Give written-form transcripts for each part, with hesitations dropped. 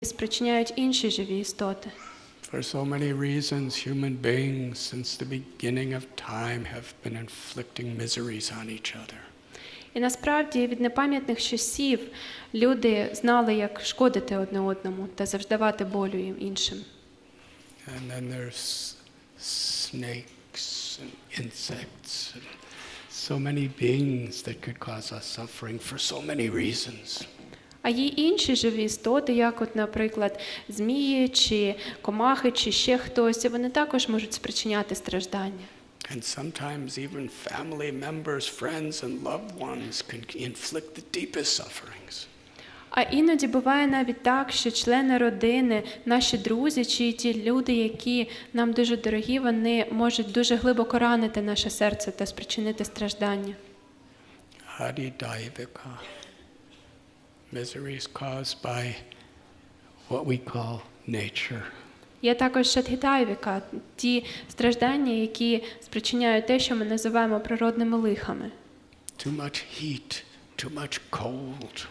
спричиняють інші живі істоти. For so many reasons, human beings since the beginning of time have been inflicting miseries on each other. І насправді від непам'ятних часів люди знали, як шкодити одне одному та завдавати болю їм іншим. And then there's snakes and insects and so many beings that could cause us suffering for so many reasons. А є інші живі істоти, як от, наприклад, змії, чи комахи, чи ще хтось, і вони також можуть спричиняти страждання. And sometimes even family members, friends and loved ones can inflict the deepest sufferings. А іноді буває навіть так, що члени родини, наші друзі, чи ті люди, які нам дуже дорогі, вони можуть дуже глибоко ранити наше серце та спричинити страждання. Haridaivika. Misery is caused by what we call nature. Є також шадгітайвіка, ті страждання, які спричиняють те, що ми називаємо природними лихами. Too much heat, too much cold.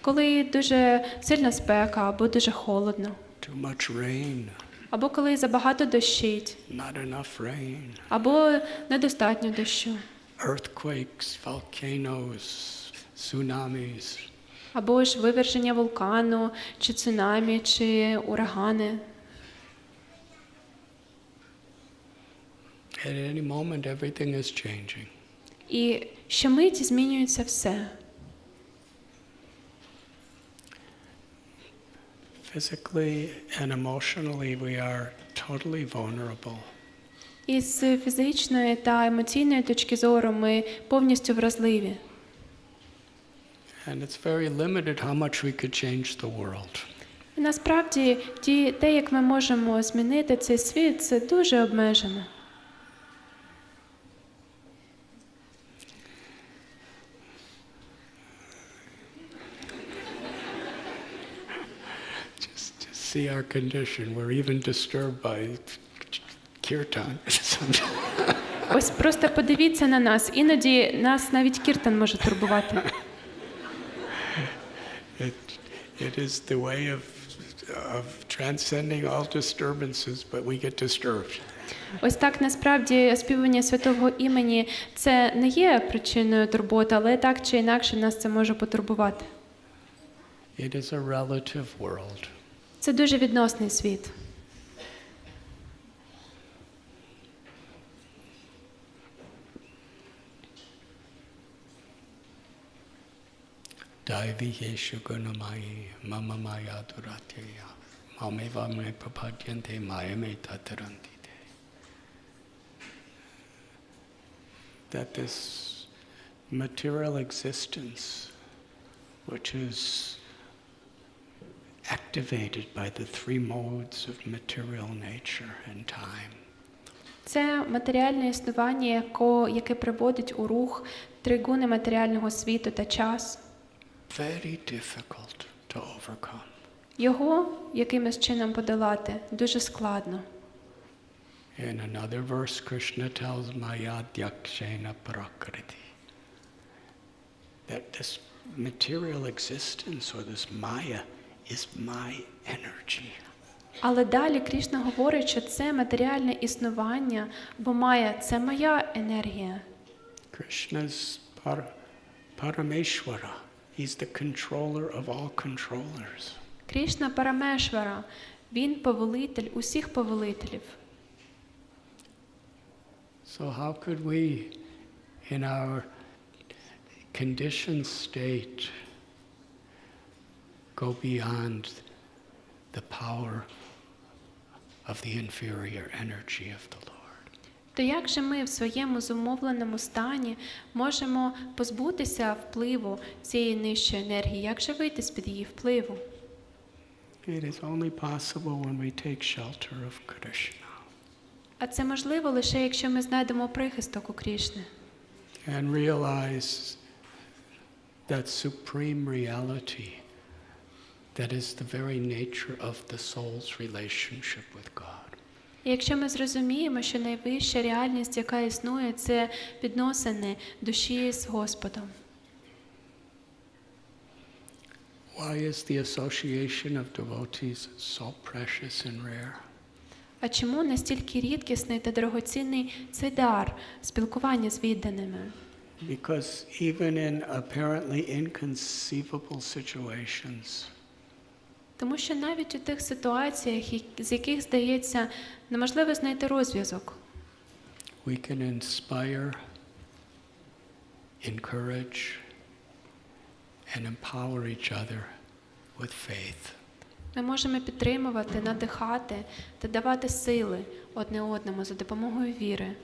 Коли дуже сильна спека або дуже холодно. Too much rain. Або коли забагато дощить. Not enough rain. Або недостатньо дощу. Earthquakes, volcanoes, tsunamis. Або ж виверження вулкану, чи цунамі, чи урагани. At any moment everything is changing. І щомиті змінюється все. Physically and emotionally we are totally vulnerable. І з фізичної та емоційної точки зору ми повністю вразливі. And it's very limited how much we could change the world. І насправді, те, як ми можемо змінити цей світ, це дуже обмежено. Just see our condition. We're even disturbed by kirtan. Ось просто подивіться на нас. Іноді нас навіть кіртан може турбувати. It is the way of transcending all disturbances, but we get disturbed. Ось так насправді оспівування святого імені це не є причиною турботи, але так чи інакше нас це може потурбувати. It is a relative world. Це дуже відносний світ. Daiviheshu gunamayi mama maya duratya mameva me prapadyante mayame tatarantite. That this material existence, which is activated by the three modes of material nature and time, Це матеріальне існування, яке приводить у рух три гуни матеріального світу та час. very difficult to overcome. Його якимось чином подолати дуже складно. In another verse, Krishna tells Maya Dyakshena Prakriti that this material existence or this Maya is my energy. Але далі Кришна говорить, що це матеріальне існування, бо Майя – це моя енергія. Krishna's Parameshwara. He's the controller of all controllers. Кришна Парамешвара, він повелитель усіх повелителів. So how could we, in our conditioned state, go beyond the power of the inferior energy of the Lord? То як же ми в своєму зумовленому стані можемо позбутися впливу цієї нижчої енергії? Як же вийти з-під її впливу? It is only possible when we take shelter of Krishna. А це можливо лише якщо ми знайдемо прихисток у Кришни. And realize that supreme reality that is the very nature of the soul's relationship with God. І якщо ми зрозуміємо, що найвища реальність, яка існує, це відносини душі з Господом. Why is the association of devotees so precious and rare? А чому настільки рідкісний та дорогоцінний цей дар спілкування з відданими? Because even in apparently inconceivable situations, Тому що навіть у тих ситуаціях, з яких, здається, неможливо знайти розв'язок, we can inspire, encourage, and empower each other with faith. ми можемо підтримувати, надихати та давати сили одне одному за допомогою віри.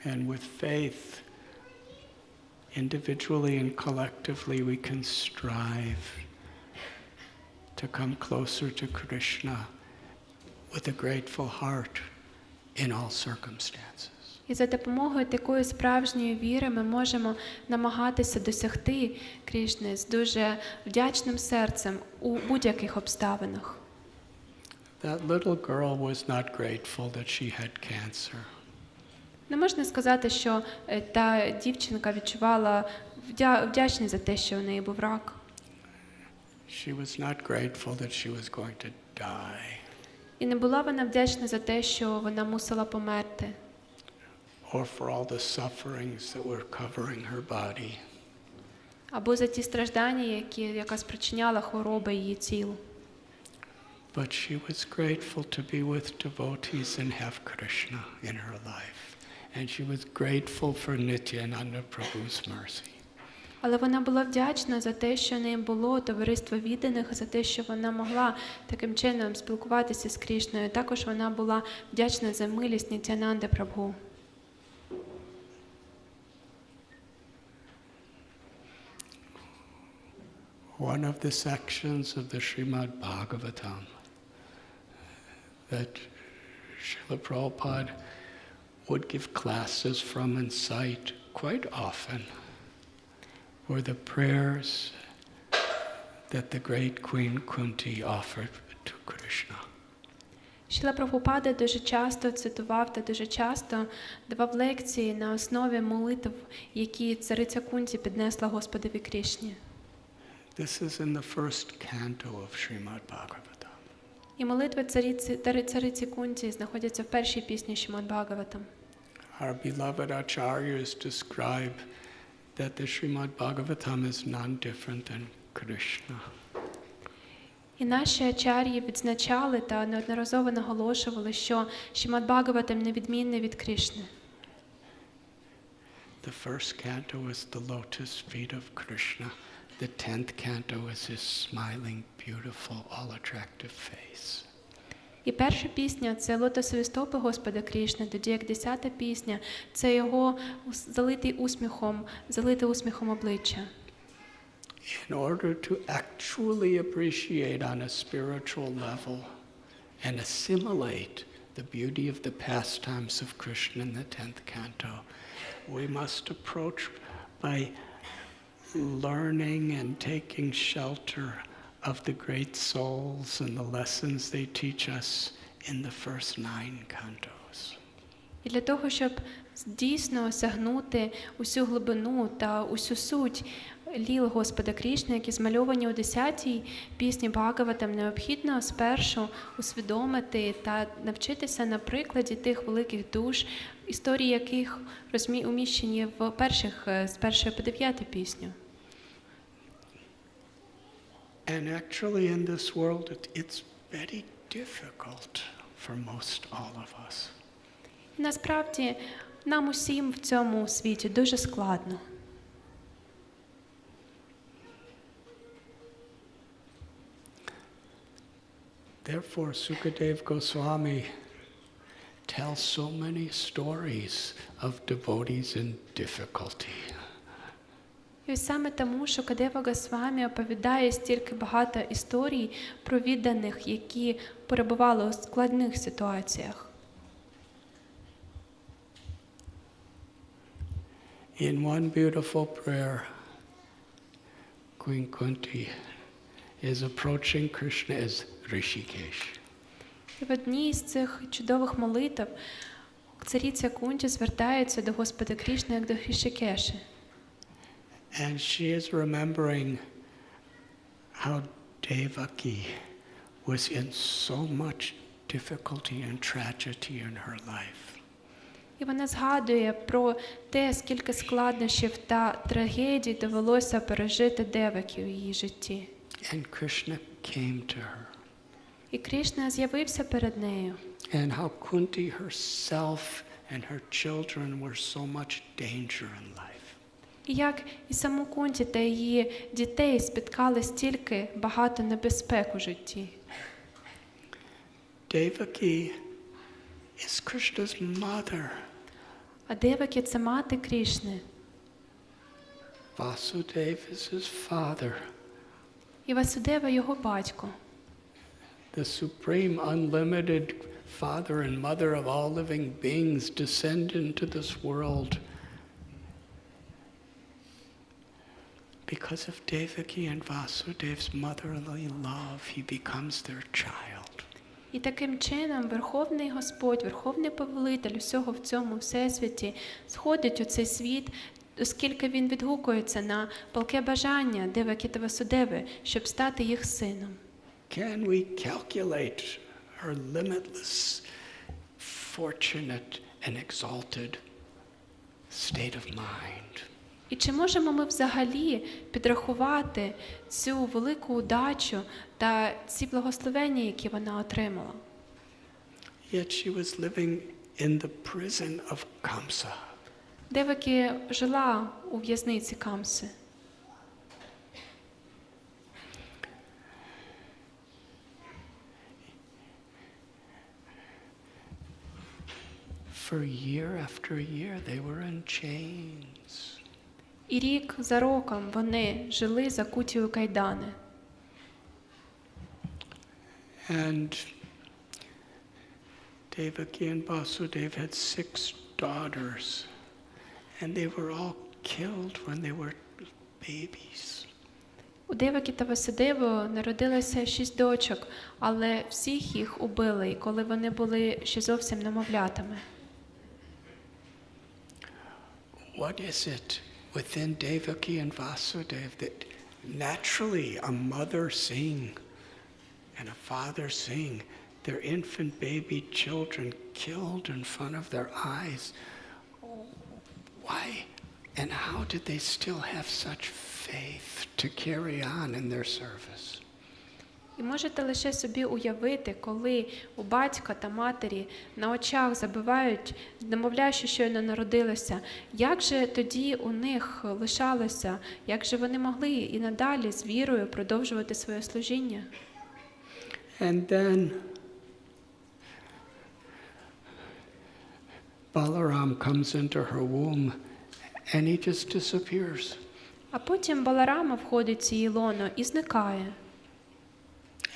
And with faith, individually and collectively, we can strive to come closer to Krishna with a grateful heart in all circumstances. І за допомогою такої справжньої віри ми можемо намагатися досягти Кришни з дуже вдячним серцем у будь-яких обставинах. That little girl was not grateful that she had cancer. Не можна сказати, що та дівчинка відчувала вдячність за те, що у неї був рак. She was not grateful that she was going to die. І не була вона вдячна за те, що вона мусила померти. Or for all the sufferings that were covering her body. Або за ті страждання, яка спричиняла хвороби її тілу. But she was grateful to be with devotees and have Krishna in her life. And she was grateful for Nityananda Prabhu's mercy. Але вона була вдячна за те, що в неї було товариство відданих, за те, що вона могла таким чином спілкуватися з Кришною. Також вона була вдячна за милість Нітянанди Прабху. One of the sections of the Srimad Bhagavatam that Srila Prabhupada would give classes from and cite quite often were the prayers that the great Queen Kunti offered to Krishna. Шріла Прабхупада дуже часто цитував та дуже часто давав лекції на основі молитв, які цариця Кунті піднесла Господові Кришні. This is in the first canto of Srimad Bhagavatam. І молитви цариці Кунті знаходяться в першій пісні Шримад Бхагаватам. Our beloved acharyas describe that the Srimad Bhagavatam is none different than Krishna. І наші ачар'ї відзначали та неодноразово наголошували, що Шримад Бхагаватам невідмінний від Кришни. The first canto is the lotus feet of Krishna. The 10th canto is his smiling, beautiful, all-attractive face. І перша пісня – це лотосові стопи Господа Кришни, тоді як 10-та пісня – це його залите усміхом обличчя. In order to actually appreciate on a spiritual level and assimilate the beauty of the pastimes of Krishna in the 10th canto, we must approach by learning and taking shelter of the great souls and the lessons they teach us in the first 9 cantos. І для того, щоб дійсно осягнути усю глибину та усю суть ліл Господа Кришни, які змальовані у 10-й пісні Бхагаватам, необхідно спершу усвідомити та навчитися на прикладі тих великих душ, історії яких уміщені з 1 по 9 пісню. And actually in this world, it's very difficult for most all of us. Насправді, нам усім в цьому світі дуже складно. Therefore, Sukadeva Goswami tells so many stories of devotees in difficulty. І саме тому Шукадева Госвамі оповідає стільки багато історій про відданих, які перебували у складних ситуаціях. In one beautiful prayer, Queen Kunti is approaching Krishna as Rishikesh. І в одній з цих чудових молитв цариця Кунті звертається до Господа Кришни як до Рішікеші. And she is remembering how Devaki was in so much difficulty and tragedy in her life. І вона згадує про те, скільки складнощів та трагедій довелося пережити Девакі у її житті. And Krishna came to her. І Кришна з'явився перед нею. And how Kunti herself and her children were so much danger in life. І як і саму Кунті та її дітей спіткали стільки багато небезпек у житті. Devaki is Krishna's mother. А Девакі – це мати Кришни. Vasudeva is his father. І Васудева – його батько. The supreme unlimited father and mother of all living beings descend into this world because of Devaki and Vasudev's motherly love. He becomes their child. І таким чином Верховний Господь, Верховний Повелитель усього в цьому всесвіті сходить у цей світ, оскільки він відгукується на палке бажання Девакі та Васудеви, щоб стати їх сином. Can we calculate her limitless, fortunate and exalted state of mind? І чи можемо ми взагалі підрахувати цю велику удачу та ці благословення, які вона отримала? Yet she was living in the prison of Kamsa. Девакі жила у в'язниці Камси. For year after year they were in chains. І рік за роком вони жили закуті у кайдани. And Devaki and Vasudev had 6 daughters, and they were all killed when they were babies. У Девакі та Васудеви народилося 6 дочок, але всіх їх убили, коли вони були ще зовсім немовлятами. What is it within Devaki and Vasudev that naturally a mother seeing and a father seeing their infant baby children killed in front of their eyes? Why and how did they still have such faith to carry on in their service? І можете лише собі уявити, коли у батька та матері на очах забивають немовля, що щойно народилося, як же тоді у них лишалося, як же вони могли і надалі з вірою продовжувати своє служіння? And then Balaram comes into her womb and he just disappears. А потім Баларама входить в її лоно і зникає.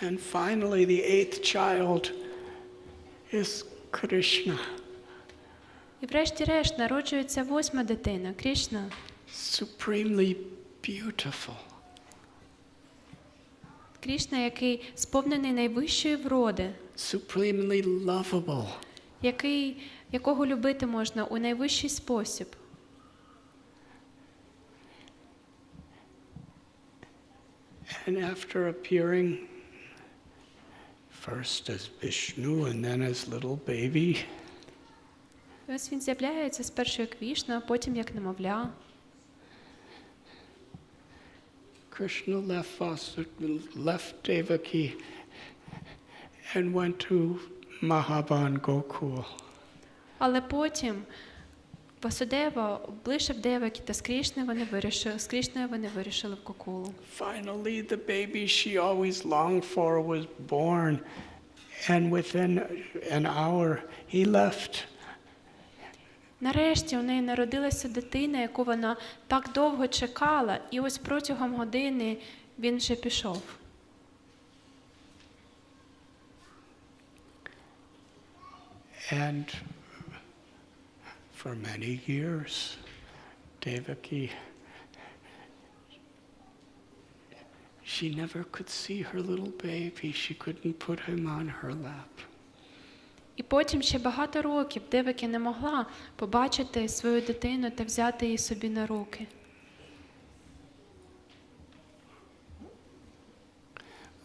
And finally, the 8th child is Krishna. І врешті-решт народжується 8-ма дитина, Кришна. Supremely beautiful. Кришна, який сповнений найвищої вроди, Supremely lovable. якого любити можна у найвищий спосіб. And after appearing first as Vishnu and then as little baby, І ось він з'являється спершу як Вішну, а потім як немовля. Krishna left Devaki and went to Mahaban Gokul. Але потім Васудева облишив Девакі та з Кришною вони вирішили в Гокулу. Finally, the baby she always longed for was born, and within an hour he left. Нарешті у неї народилася дитина, яку вона так довго чекала, і ось протягом години він вже пішов. And for many years, Devaki, she never could see her little baby. She couldn't put him on her lap. І потім ще багато років Девакі не могла побачити свою дитину та взяти її собі на руки.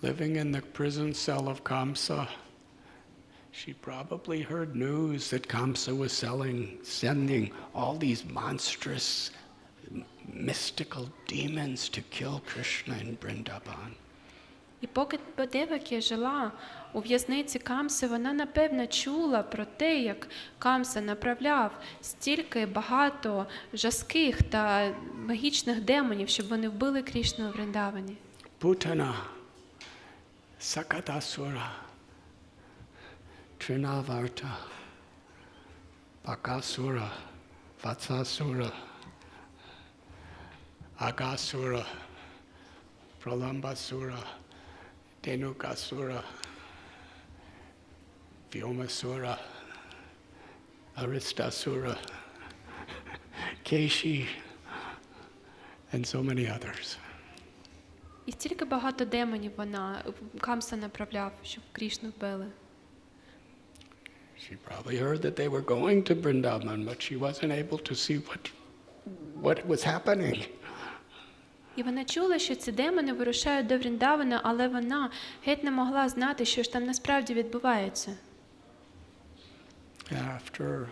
living in the prison cell of Kamsa, she probably heard news that Kamsa was sending all these monstrous, mystical demons to kill Krishna in Vrindavan. І поки Девакі жила у в'язниці Камси, вона, напевно, чула про те, як Камса направляв стільки багато жаских та магічних демонів, щоб вони вбили Крішну у Вриндавані. Putana, Sakatasura, Trinavarta, Bakasura, Vatsasura, Agasura, Pralambasura, Dhenukasura, Vyomasura, Aristasura, Keshi, and so many others. І стільки багато демонів Камса направляв, щоб Крішну вбили. She probably heard that they were going to Vrindavan, but she wasn't able to see what was happening. І вона чула, що ці демони вирушають до Вріндавана, але вона геть не могла знати, що ж там насправді відбувається. After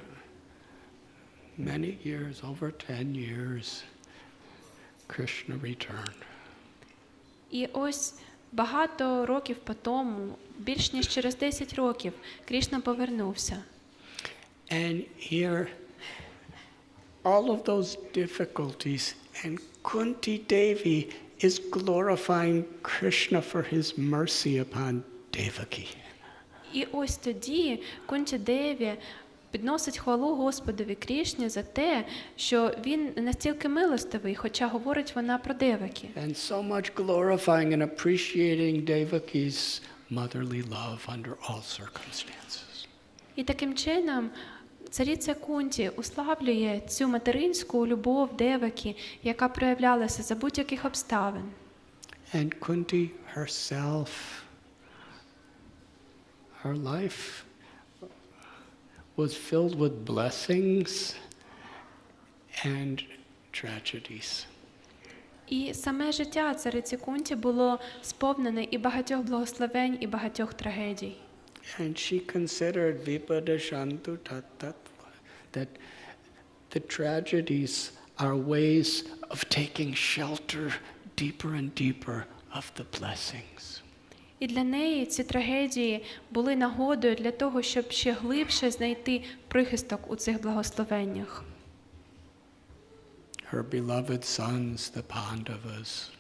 many years, over 10 years, Krishna returned. І ось багато років по тому, більш ніж через 10 років, Крішна повернувся. And here, all of those difficulties, and Kunti Devi is glorifying Krishna for his mercy upon Devaki. І ось тоді Кунті Деві підносить хвалу Господові Крішні за те, що він настільки милостивий, хоча говорить вона про Девакі. And so much glorifying and appreciating Devaki's motherly love under all circumstances. І таким чином цариця Кунті уславлює цю материнську любов Девакі, яка проявлялася за будь-яких обставин. And Kunti herself, her life was filled with blessings and tragedies. І саме життя цариці Кунті було сповнене і багатьох благословень, і багатьох трагедій. And she considered vipadashantu tattatva, that the tragedies are ways of taking shelter deeper and deeper of the blessings. І для неї ці трагедії були нагодою для того, щоб ще глибше знайти прихисток у цих благословеннях. Her beloved sons, the Pandavas,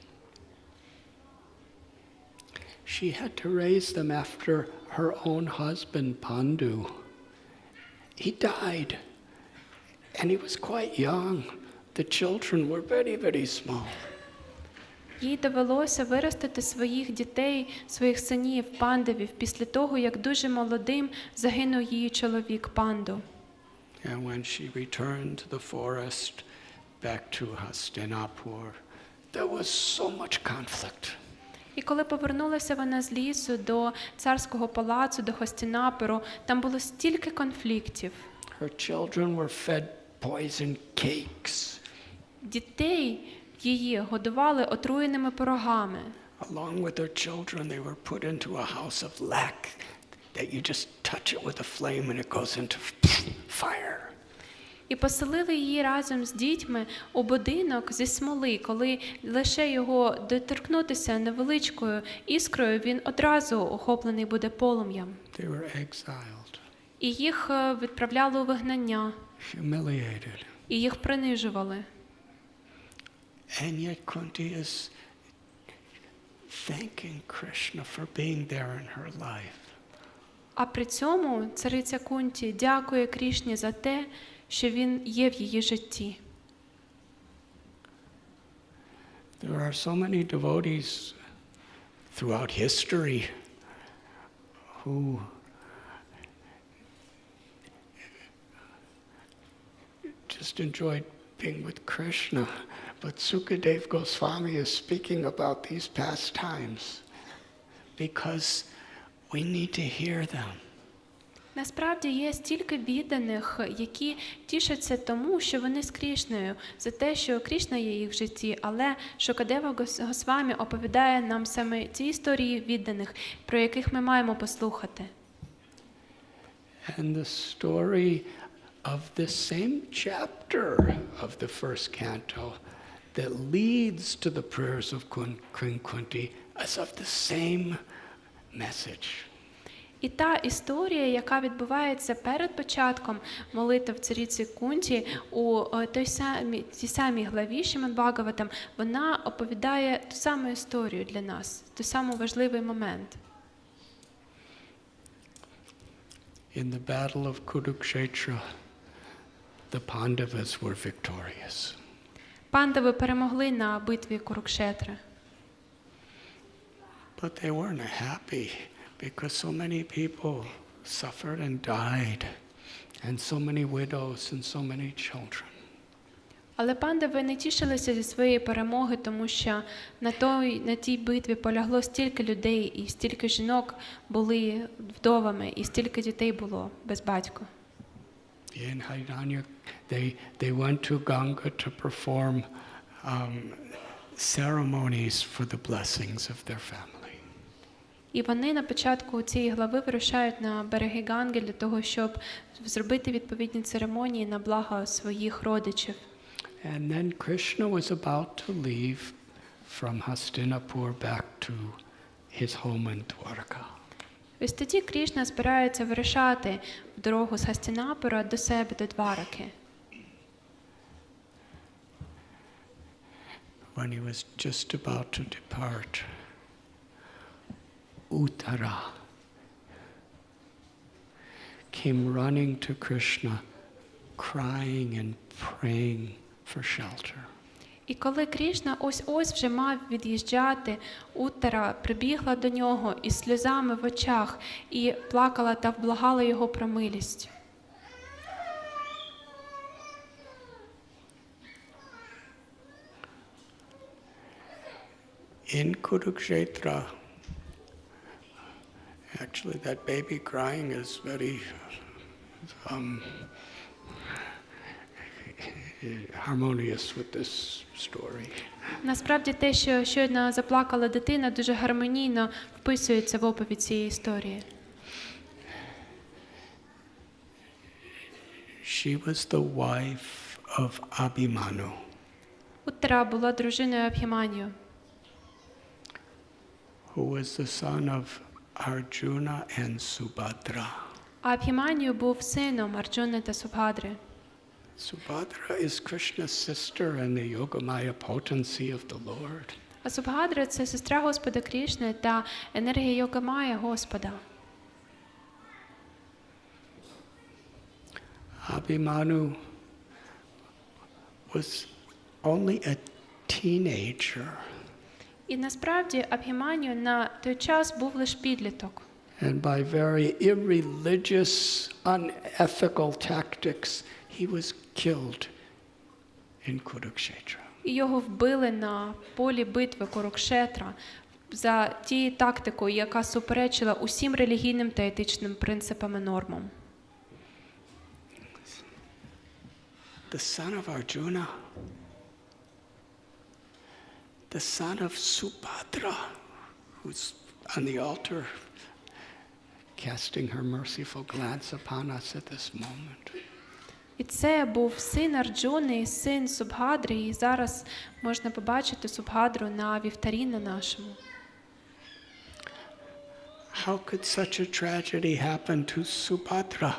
she had to raise them after her own husband, Pandu. He died, and he was quite young. The children were very, very small. Їй довелося виростити своїх дітей, своїх синів, пандавів, після того, як дуже молодим загинув її чоловік Панду. And when she returned to the forest, back to Hastinapur, there was so much conflict. І коли повернулася вона з лісу до царського палацу, до Хостінапору, там було стільки конфліктів. Her children were fed poison cakes. Дітей її годували отруєними пирогами. Along with their children, they were put into a house of lac that you just touch it with a flame and it goes into fire. І поселили її разом з дітьми у будинок зі смоли, коли лише його доторкнутися невеличкою іскрою, він одразу охоплений буде полум'ям. They were exiled, І їх відправляли у вигнання, humiliated. і їх принижували. And yet Kunti is thanking Krishna for being there in her life. А при цьому цариця Кунті дякує Крішні за те, що він є в її житті. There are so many devotees throughout history who just enjoyed being with Krishna, but Sukadev Goswami is speaking about these pastimes because we need to hear them. Насправді є стільки відданих, які тішаться тому, що вони з Крішною, за те, що Крішна є їх в житті, але Шукадева Госвами оповідає нам саме ті історії відданих, про яких ми маємо послухати. And the story of the same chapter of the first canto that leads to the prayers of Queen Kunti is of the same message. І та історія, яка відбувається перед початком молитв цариці Кунті у тій самій главі Шримад Бхагаватам, вона оповідає ту саму історію для нас, той самий важливий момент. In the battle of Kurukshetra, the Pandavas were victorious. Пандави перемогли на битві Курукшетра. But they weren't happy because so many people suffered and died, and so many widows and so many children. Але пандави не тішилися зі своєї перемоги, тому що на тій битві полягло стільки людей, і стільки жінок були вдовами, і стільки дітей було без батька. In Haidanya, they went to Ganga to perform ceremonies for the blessings of their family. І вони на початку цієї глави вирушають на береги Ганги для того, щоб зробити відповідні церемонії на благо своїх родичів. And then Krishna was about to leave from Hastinapur back to his home in Dwarka. Ось тоді Крішна збирається вирушати в дорогу з Хастинапура до себе, до Двараки. When he was just about to depart, Uttara came running to Krishna, crying and praying for shelter. І коли Крішна ось-ось вже мав від'їжджати, Уттара прибігла до нього із сльозами в очах і плакала та вблагала його про милість. In Kurukshetra, actually that baby crying is very harmonious with this story. Насправді те, що щойно заплакала дитина, дуже гармонійно вписується в оповідь цієї історії. She was the wife of Abhimanyu. Уттара була дружиною Абхіманію, who was the son of Arjuna and Subhadra. а Абхіманію був сином Арджуни та Субхадри. Subhadra is Krishna's sister and the Yogamaya potency of the Lord. А Субхадра – це сестра Господа Крішни та енергія Йогамая Господа. Abhimanyu was only a teenager. І насправді Абхіманію на той час був лише підліток. And by very irreligious, unethical tactics, he was killed in Kurukshetra. І його вбили на полі битви Курукшетра за тією тактикою, яка суперечила усім релігійним та етичним принципам і нормам. The son of Arjuna, the son of Subhadra, who's on the altar, casting her merciful glance upon us at this moment. І це був син Арджуни, син Субхадри, і зараз можна побачити Субхадру на вівтарі на нашому. How could such a tragedy happen to Subhadra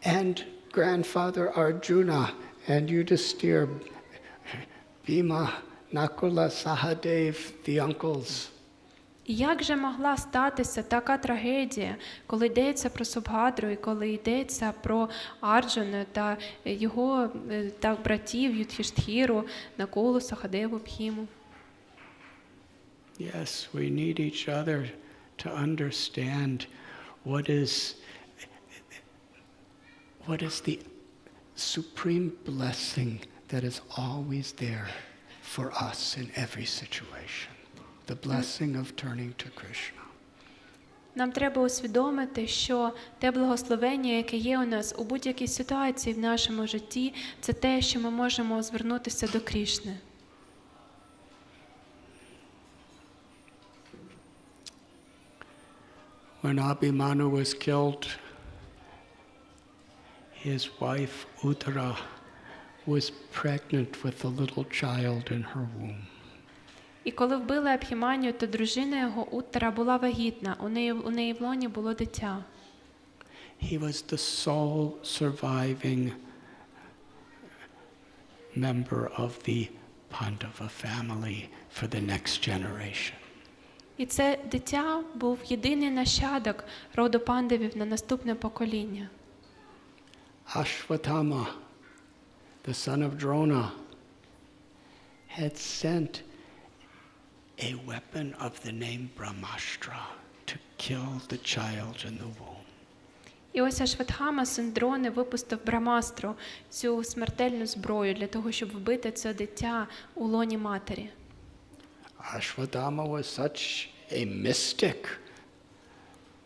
and grandfather Arjuna and Yudhisthira, Bhima, Nakula, Sahadev, the uncles? І як же могла статися така трагедія, коли йдеться про Субхадру і коли йдеться про Арджуну та його та братів Юдхіштхіру, Накулу, Сахадеву, Бхіму? Yes, we need each other to understand what is the supreme blessing that is always there for us in every situation. The blessing of turning to Krishna. Нам треба усвідомити, що те благословення, яке є у нас у будь-якій ситуації в нашому житті, це те, що ми можемо звернутися до Кришни. When Abhimanyu was killed, his wife Uttara was pregnant with a little child in her womb. І коли вбили Абхіманю, то дружина його Уттара була вагітна, у неї в лоні було дитя. He was the sole surviving member of the Pandava family for the next generation. І це дитя був єдиний нащадок роду пандавів на наступне покоління. Ashwatthama, the son of Drona, had sent a weapon of the name Brahmastra to kill the child in the womb. І ось Ашватхама, син Дрони, випустив Брамастру, цю смертельну зброю, для того, щоб вбити це дитя у лоні матері. Ashwatthama was such a mystic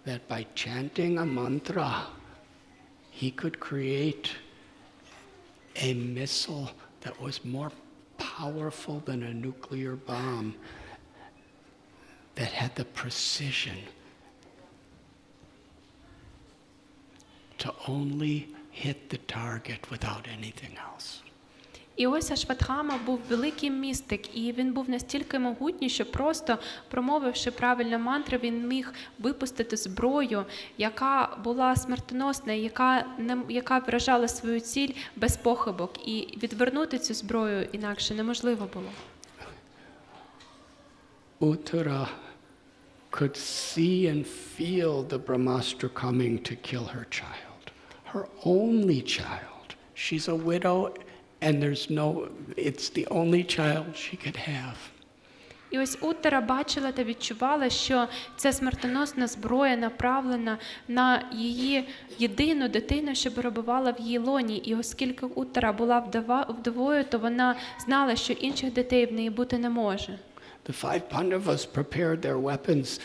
that by chanting a mantra, he could create a missile that was more powerful than a nuclear bomb, that had the precision to only hit the target without anything else. І ось Ашватхама був великий містик, і він був настільки могутній, що просто промовивши правильну мантру, він міг випустити зброю, яка була смертоносна, яка вражала свою ціль без похибок, і відвернути цю зброю інакше неможливо було. Uttara could see and feel the Brahmastra coming to kill her child, her only child. She's a widow, and it's the only child she could have. І ось Уттара бачила та відчувала, що ця смертоносна зброя направлена на її єдину дитину, що перебувала в її лоні. І оскільки Уттара була вдовою, то вона знала, що інших дітей в неї бути не може. The 5 Pandavas prepared their weapons,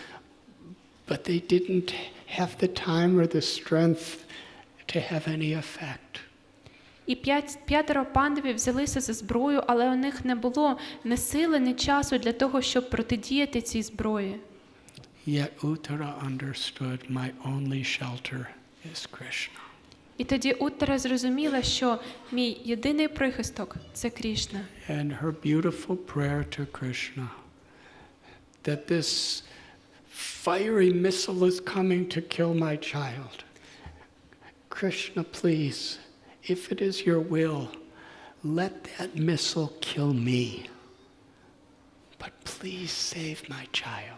but they didn't have the time or the strength to have any effect. І 5 пандавів взялися за зброю, але у них не було ні сили, ні часу для того, щоб протидіяти цій зброї. Yet Uttara understood, my only shelter is Krishna. І тоді Уттара зрозуміла, що мій єдиний прихисток – це Кришна. And her beautiful prayer to Krishna, that this fiery missile is coming to kill my child. Krishna, please, if it is your will, let that missile kill me. But please save my child.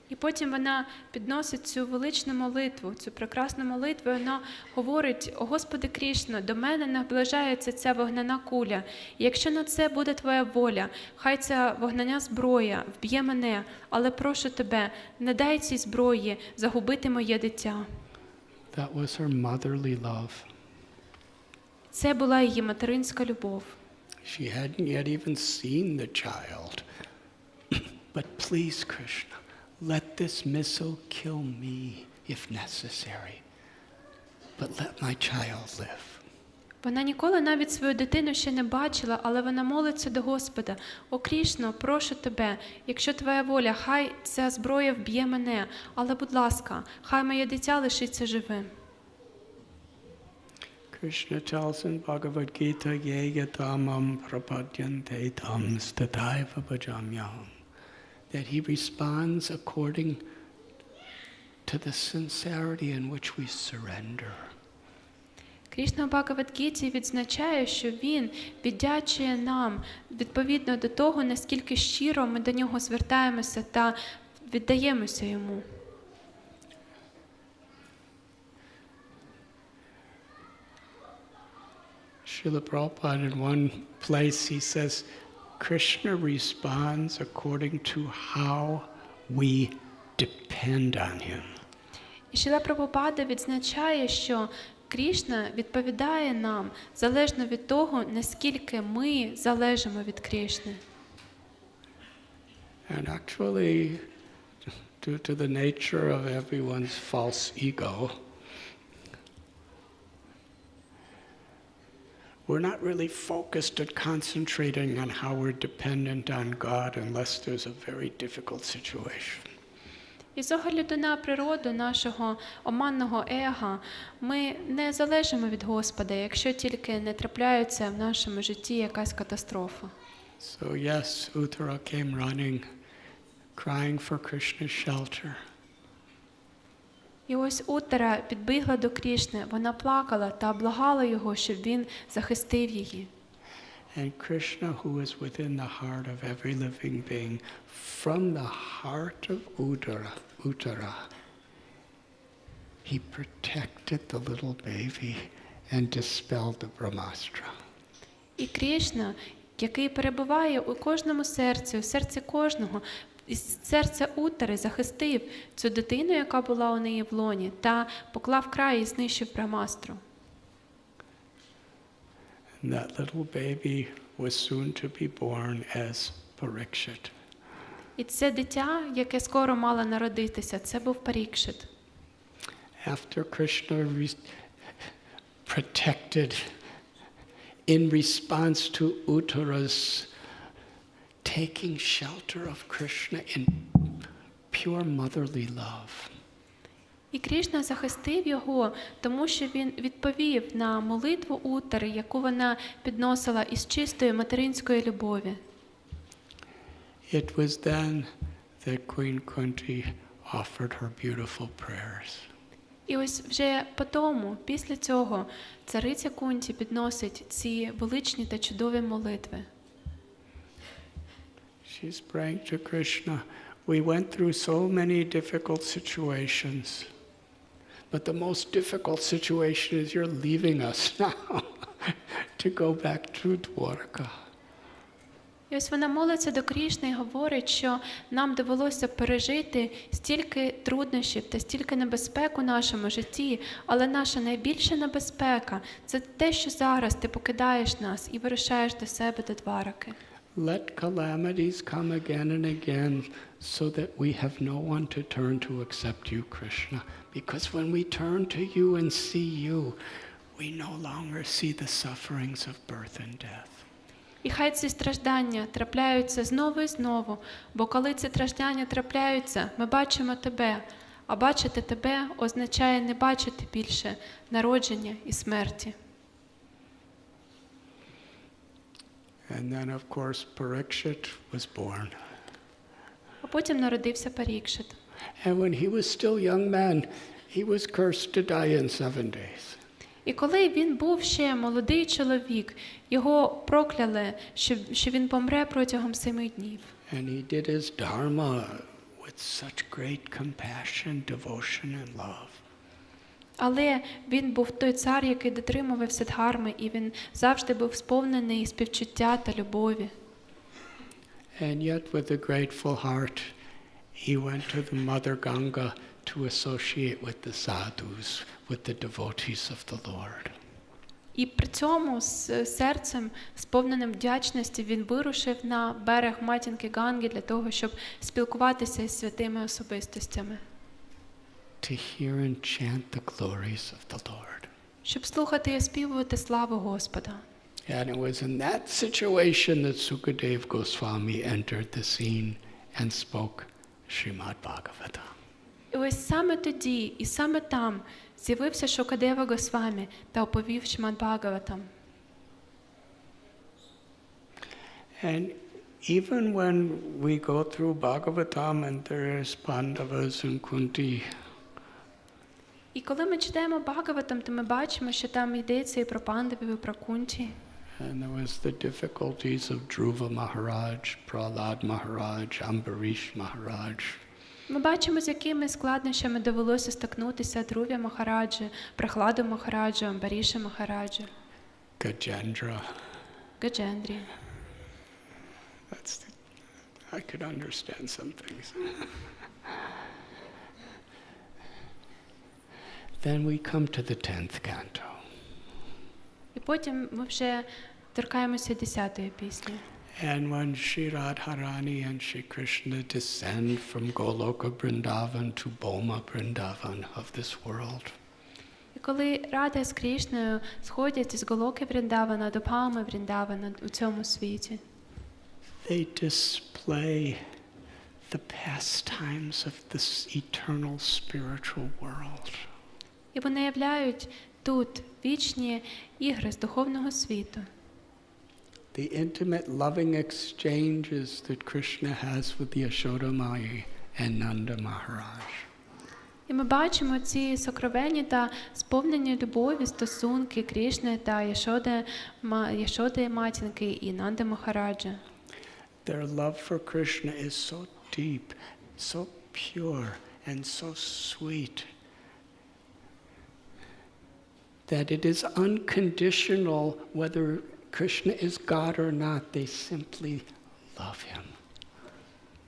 І потім вона підносить цю величну молитву, цю прекрасну молитву, і вона говорить: «О Господи Кришно, до мене наближається ця вогняна куля. І якщо на це буде Твоя воля, хай ця вогняна зброя вб'є мене, але прошу Тебе, не дай цій зброї загубити моє дитя». That was her motherly love. Це була її материнська любов. She hadn't yet even seen the child. But please, Krishna, let this missile kill me if necessary. But let my child live. Вона ніколи навіть свою дитину ще не бачила, але вона молиться до Господа: «О Кришно, прошу Тебе, якщо Твоя воля, хай ця зброя вб'є мене, але, будь ласка, хай моє дитя лишиться живим». Krishna tells in Bhagavad Gita, ye yatamam prapadyante tam stataiva bhajamyam, that he responds according to the sincerity in which we surrender. Кришна в Бхагавад-гіті відзначає, що він віддячує нам відповідно до того, наскільки щиро ми до нього звертаємося та віддаємося йому. Srila Prabhupada, in one place, he says, Krishna responds according to how we depend on him. І Шріла Прабхупада відзначає, що Кришна відповідає нам залежно від того, наскільки ми залежимо від Кришни. And actually, due to the nature of everyone's false ego, we're not really focused at concentrating on how we're dependent on God unless there's a very difficult situation. І з огляду на природу нашого оманного ега, ми не залежимо від Господа, якщо тільки не трапляється в нашому житті якась катастрофа. So yes, Uttara came running, crying for Krishna's shelter. І ось Уттара підбігла до Крішни, вона плакала та благала його, щоб він захистив її. And Krishna, who is within the heart of every living being, from the heart of Uttara, he protected the little baby and dispelled the Brahmastra. І Крішна, який перебуває у кожному серці, у серці кожного, із серця Уттари захистив цю дитину, яка була у неї в лоні, та поклав край і знищив Брамастру. And that little baby was soon to be born as Parikshit. І це дитя, яке скоро мало народитися, це був Парікшит. After Krishna protected in response to Uttara's taking shelter of Krishna in pure motherly love. І Крішна захистив його, тому що він відповів на молитву Уттари, яку вона підносила із чистої материнської любові. It was then that Queen Kunti offered her beautiful prayers. І ось вже потому, після цього, цариця Кунті підносить ці величні та чудові молитви. She's praying to Krishna. We went through so many difficult situations, but the most difficult situation is you're leaving us now to go back to Dwarka. І ось вона молиться до Крішни і говорить, що нам довелося пережити стільки труднощів та стільки небезпек у нашому житті, але наша найбільша небезпека – це те, що зараз ти покидаєш нас і вирушаєш до себе, до Двараки. Let calamities come again and again so that we have no one to turn to except you, Krishna. Because when we turn to you and see you, we no longer see the sufferings of birth and death. І хай ці страждання трапляються знову і знову, бо коли ці страждання трапляються, ми бачимо тебе, а бачити тебе означає не бачити більше народження і смерті. And then, of course, Parikshit was born. А потім народився Парікшит. And when he was still young man, he was cursed to die in 7 days. І коли він був ще молодий чоловік, його прокляли, що він помре протягом 7 днів. And he did his dharma with such great compassion, devotion and love. Але він був той цар, який дотримувався дхарми, і він завжди був сповнений співчуття та любові. And yet with a grateful heart, he went to the Mother Ganga to associate with the sadhus, with the devotees of the Lord. І при цьому з серцем, сповненим вдячності, він вирушив на берег матінки Ганги для того, щоб спілкуватися із святими особистостями. To hear and chant the glories of the Lord. Щоб слухати і оспівувати славу Господа. And it was in that situation that Sukadev Goswami entered the scene and spoke Srimad Bhagavatam. І ось саме тоді, і саме там з'явився Шукадева Госвамі та оповів Шримад Бхагаватам. And even when we go through Bhagavatam and there is Pandavas and Kunti, І коли ми читаємо Бхагаватам, то ми бачимо, що там йдеться і про пандавів, і про Кунті. and there was the difficulties of Dhruva Maharaj, Prahlad Maharaj, Ambarish Maharaj. Ми бачимо, з якими складнощами довелося стикнутися Друві Махараджі, Прахладу Махараджу, Амбаріші Махараджу, Gajendra. Гаджендрі. I could understand some things. Then we come to the 10th canto. І потім ми вже торкаємося 10-ї пісні. And when Shri Radharani and Shri Krishna descend from Goloka Vrindavan to Boma Vrindavan of this world, І коли Рада з Крішною сходять із Голоки Вріндавана до Бхами Вріндавана у цьому світі, they display the pastimes of this eternal spiritual world. і вони являють тут вічні ігри з духовного світу. The intimate loving exchanges that Krishna has with Yashoda Mai and Nanda Maharaj. І ми бачимо ці сокровенні та сповнені любові стосунки Крішни та Яшоди матінки і Нанди Махараджа. Their love for Krishna is so deep, so pure, and so sweet that it is unconditional whether Krishna is God or not. They simply love him.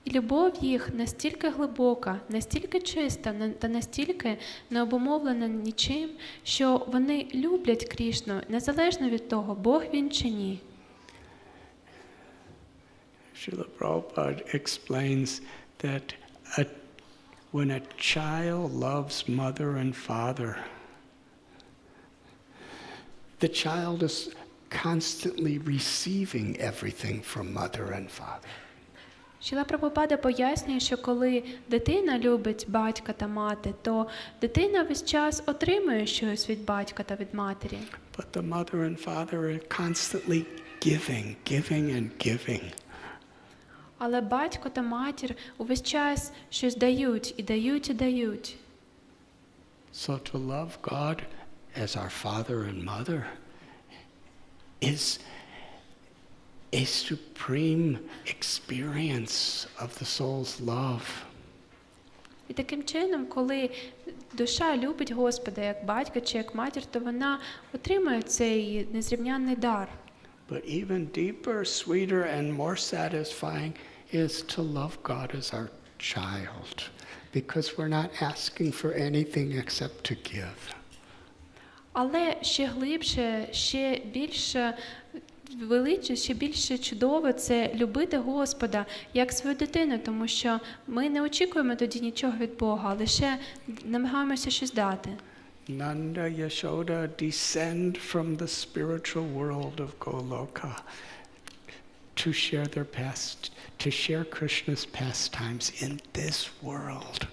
І любов їх настільки глибока, настільки чиста та настільки не обумовлена нічим, що вони люблять Крішну, незалежно від того, Бог він чи ні. Srila Prabhupada explains that when a child loves mother and father, the child is constantly receiving everything from mother and father. Шріла Прабхупада пояснює, що коли дитина любить батька та мати, то дитина весь час отримує щось від батька та від матері. But the mother and father are constantly giving and giving. Але батько та матір увесь час щось дають і дають і дають. So to love God as our father and mother is a supreme experience of the soul's love. І таким чином, коли душа любить Господа як батька чи як матір, то вона отримує цей незрівнянний дар. But even deeper, sweeter, and more satisfying is to love God as our child, because we're not asking for anything except to give. Але ще глибше, ще більше величе, ще більше чудово це любити Господа як свою дитину, тому що ми не очікуємо тоді нічого від Бога, лише намагаємося щось дати. Nanda Yashoda descend from the spiritual world of Goloka to share Krishna's pastimes in this world.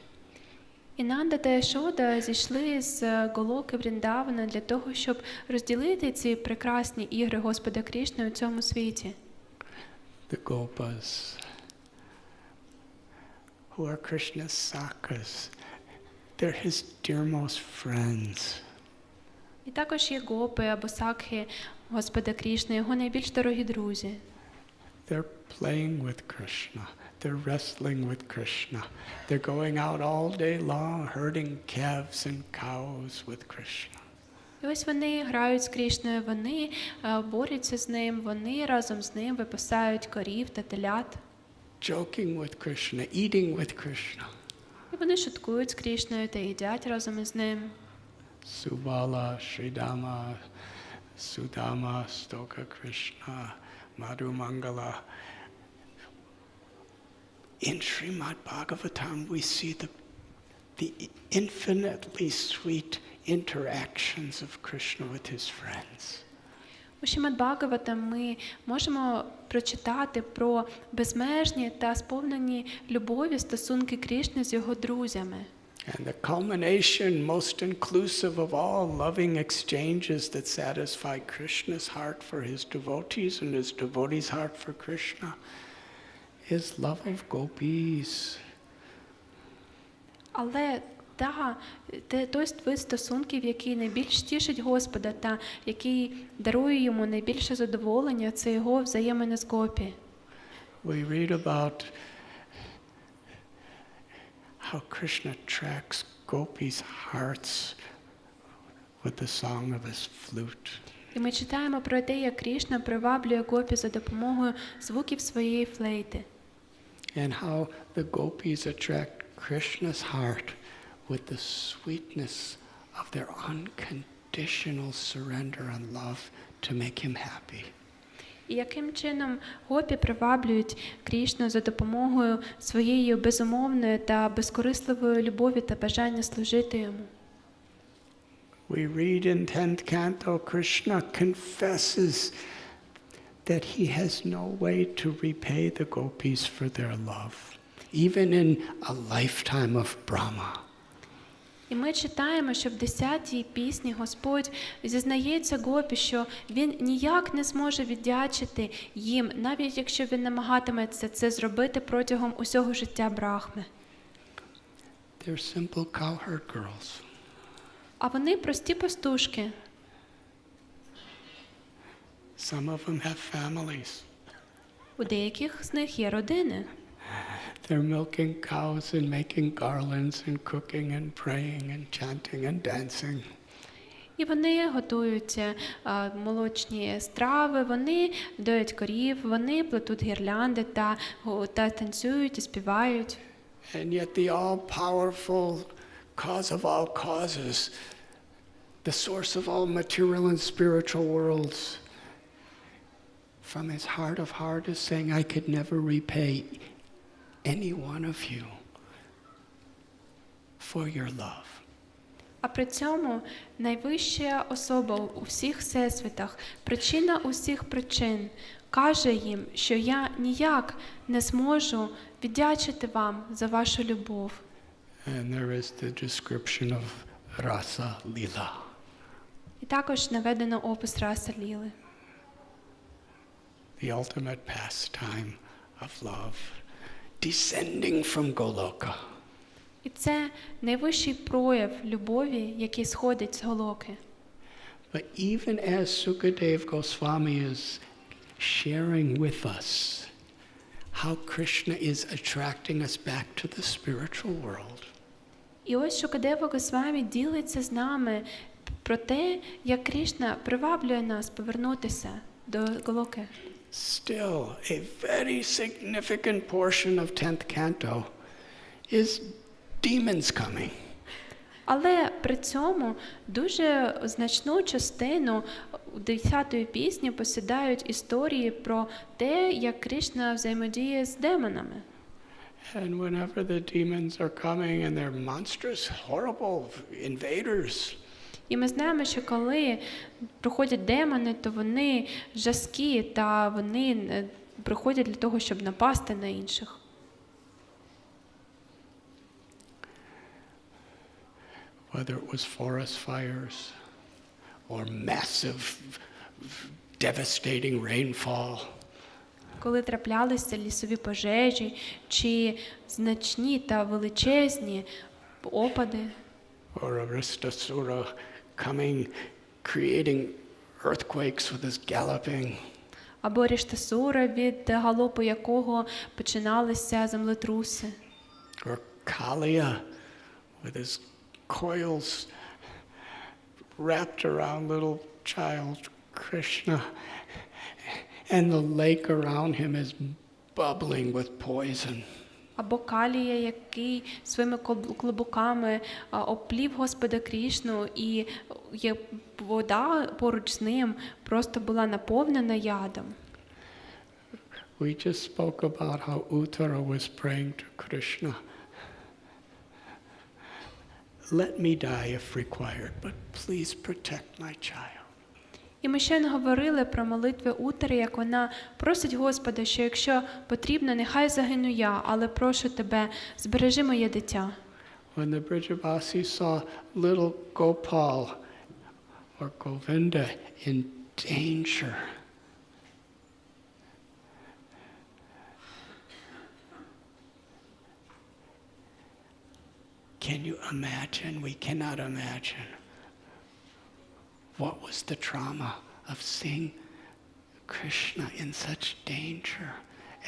І Нанда та Яшода зійшли з Голоки Вріндавана для того, щоб розділити ці прекрасні ігри Господа Крішни у цьому світі. The Gopas, who are Krishna's sakas, they're his dearmost friends. І також є гопи або сакхи Господа Крішни, його найбільш дорогі друзі. They're playing with Krishna. They're wrestling with Krishna. They're going out all day long herding calves and cows with Krishna. І ось вони грають з Крішною, вони борються з ним, вони разом з ним випасають корів та телят. Joking with Krishna, eating with Krishna. І вони шуткують з Крішною та їдять разом із ним. Subala, Sridama, Sudama, Stoka Krishna, Madhu Mangala. In Srimad Bhagavatam, we see the infinitely sweet interactions of Krishna with his friends. У Шримад Бхагаватам ми можемо прочитати про безмежні та сповнені любові стосунки Крішни з його друзями. And the culmination, most inclusive of all loving exchanges that satisfy Krishna's heart for his devotees and his devotees' heart for Krishna, is love of gopis. Але той вид стосунків, який найбільш тішить Господа та який дарує йому найбільше задоволення, це його взаємини з гопі. We read about how Krishna tracks gopis' hearts with the song of his flute. І ми читаємо про те, як Крішна приваблює гопі за допомогою звуків своєї флейти. And how the gopis attract Krishna's heart with the sweetness of their unconditional surrender and love to make him happy. І яким чином гопі приваблюють Крішну за допомогою своєї безумовної та безкорисливої любові та бажання служити йому. We read in 10th canto, Krishna confesses that he has no way to repay the gopis for their love, even in a lifetime of Brahma. І ми читаємо, що в 10-й пісні Господь зізнається гопі, що він ніяк не зможе віддячити їм, навіть якщо він намагатиметься це зробити протягом усього життя Брахми. They're simple cowherd girls. А вони прості пастушки. Some of them have families. У деяких з них є родини. They're milking cows and making garlands and cooking and praying and chanting and dancing. І вони готують молочні страви, вони доять корів, вони плетуть гірлянди та танцюють і співають. And yet the all-powerful cause of all causes, the source of all material and spiritual worlds, from his heart of heart is saying, I could never repay any one of you for your love. А при цьому найвища особа у всіх всесвітах, причина усіх причин, каже їм, що я ніяк не зможу віддячити вам за вашу любов. And there is the description of Rasa Lila. І також наведено опис Раса Ліли. The ultimate pastime of love, descending from Goloka. І це найвищий прояв любові, який сходить з Голоки. But even as Sukadeva Goswami is sharing with us how Krishna is attracting us back to the spiritual world. І ось Шукадева Госвамі ділиться з нами про те, як Кришна приваблює нас повернутися до Голоки. Still, a very significant portion of 10th canto is demons coming. Але при цьому дуже значну частину 10-ї пісні посідають історії про те, як Кришна взаємодіє з демонами. And whenever the demons are coming and they're monstrous, horrible invaders, І ми знаємо, що коли приходять демони, то вони жорсткі та вони приходять для того, щоб напасти на інших. whether it was forest fires or massive, devastating rainfall, Коли траплялися лісові пожежі чи значні та величезні опади, or Aristasura coming, creating earthquakes with his galloping, або Ріштасура, від галопу якого починалися землетруси, or Kaliya with his coils wrapped around little child Krishna, and the lake around him is bubbling with poison. або Калія, який своїми клубоками оплів Господа Крішну, і вода поруч з ним просто була наповнена ядом. We just spoke about how Uttara was praying to Krishna. Let me die if required, but please protect my child. І ми ще не говорили про молитви Уттари, як вона просить Господа, що якщо потрібно, нехай загину я, але прошу тебе, збережи моє дитя. When the Brijabasi saw little Gopal or Govinda in danger, can you imagine? We cannot imagine. What was the trauma of seeing Krishna in such danger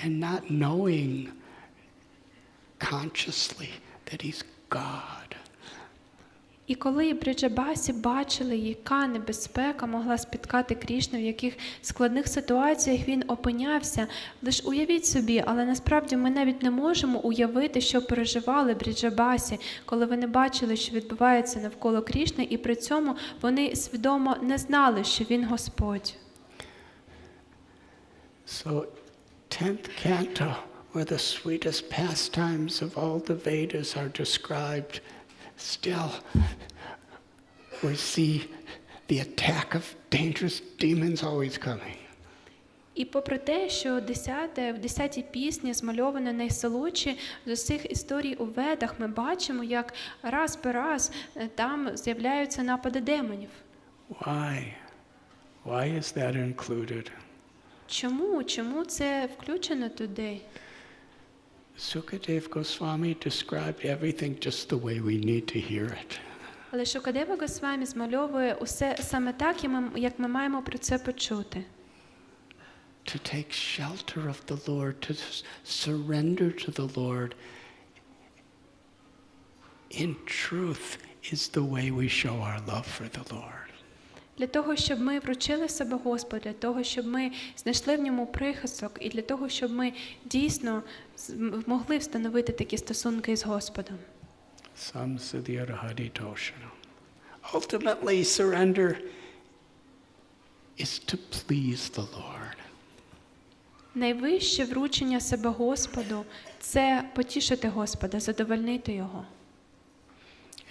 and not knowing consciously that he's God? І коли Бриджабасі бачили, яка небезпека могла спіткати Крішну, в яких складних ситуаціях він опинявся, лиш уявіть собі, але насправді ми навіть не можемо уявити, що переживали Бриджабасі, коли вони бачили, що відбувається навколо Крішни, і при цьому вони свідомо не знали, що він Господь. So, 10th canto, where the sweetest pastimes of all the Vedas are described, still we see the attack of dangerous demons always coming. І попри те, що в 10-й пісні змальовано найсолодші з усіх історій у Ведах, ми бачимо, як раз по раз там з'являються напади демонів. Why? Why is that included? Чому це включено туди? Sukadeva Goswami described everything just the way we need to hear it. Але Шукадева Госвамі змальовує усе саме так, як ми маємо про це почути. To take shelter of the Lord, to surrender to the Lord, in truth, is the way we show our love for the Lord. Для того, щоб ми вручили себе Господу, для того, щоб ми знайшли в ньому прихисток, і для того, щоб ми дійсно могли встановити такі стосунки з Господом. Ultimately, surrender is to please the Lord. Найвище вручення себе Господу – це потішити Господа, задовольнити Його.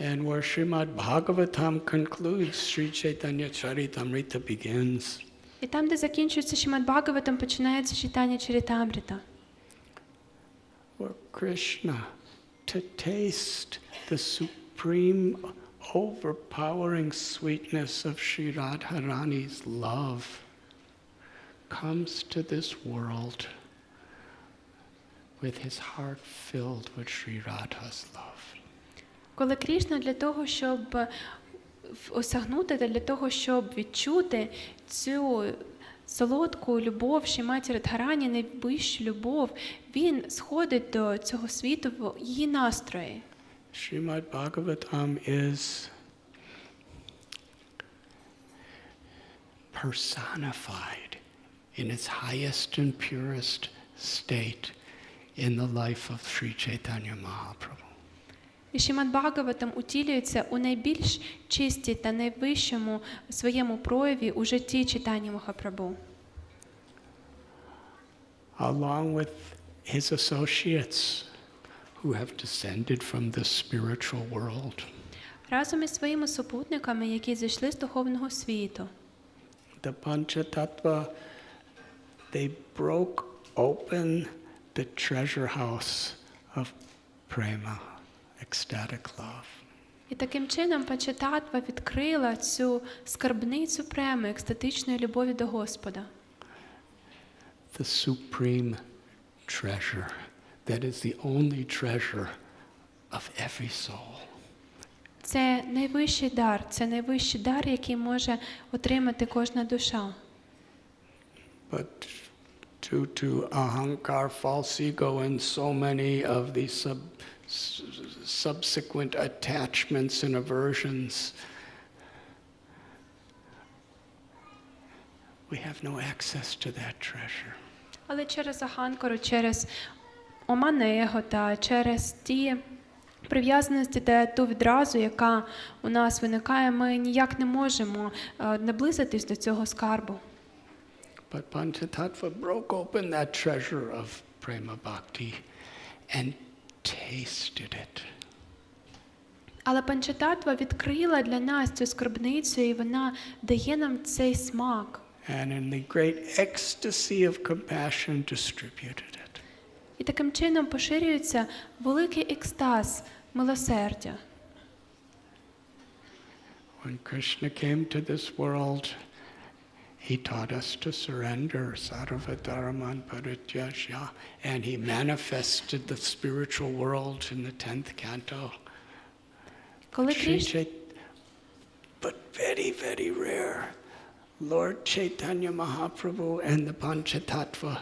And where Srimad Bhagavatam concludes, Sri Chaitanya Charitamrita begins. І там, де закінчується Шримад Бхагаватам, починається читання Чаритамрита. For Krishna to taste the supreme overpowering sweetness of Sri Radharani's love comes to this world with his heart filled with Sri Radha's love. Коли Кришна для того, щоб осягнути, для того, щоб відчути цю солодку любов Шриматі Радхарані, найвищу любов, він сходить до цього світу в її настрої. Srimad Bhagavatam is personified in its highest and purest state in the life of Sri Chaitanya Mahaprabhu. І Шримад Бхагаватам утілюється у найбільш чистій та найвищому своєму прояві у житті Чайтанья Махапрабху. Along with his associates who have descended from the spiritual world. Разом із своїми супутниками, які зійшли з духовного світу. The Panchatattva, they broke open the treasure house of prema, ecstatic love. І таким чином Панчататтва відкрила цю скарбницю преми, екстатичної любові до Господа. The supreme treasure that is the only treasure of every soul. Це найвищий дар, який може отримати кожна душа. But due to ahankar, false ego, and so many of these subsequent attachments and aversions, we have no access to that treasure. Але через аханкару, через оман-его та через ті прив'язаності та ту відразу, яка у нас виникає, ми ніяк не можемо наблизитись до цього скарбу. But Panchatattva broke open that treasure of prema bhakti and tasted it. Але Панчататтва відкрила для нас цю скарбницю, і вона дає нам цей смак. And in the great ecstasy of compassion distributed it. І таким чином поширюється великий екстаз милосердя. When Krishna came to this world, he taught us to surrender sarva-dharman parityaja, and he manifested the spiritual world in the 10th canto. Коли Кришна But very, very rare. Lord Chaitanya Mahaprabhu and the Panchatattva,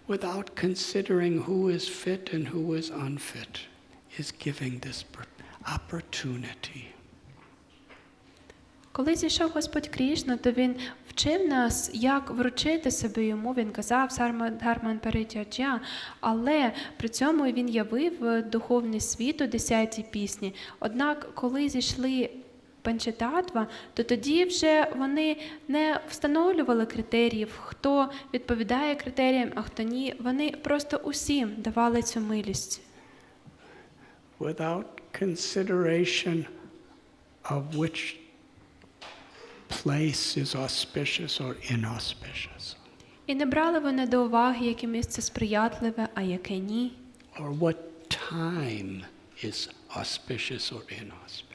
without considering who is fit and who is unfit, is giving this opportunity. Коли зійшов Господь Кришна, то Він вчив нас, як вручити себе Йому. Він казав «Сарва-дхарман паритяджя», але при цьому Він явив духовний світ у 10-й пісні. Однак, коли зійшли панчататва, то тоді вже вони не встановлювали критеріїв, хто відповідає критеріям, а хто ні. Вони просто усім давали цю милість. Without consideration of which place is auspicious or inauspicious. І не брали вони до уваги, яке місце сприятливе, а яке ні. Or what time is auspicious or inauspicious.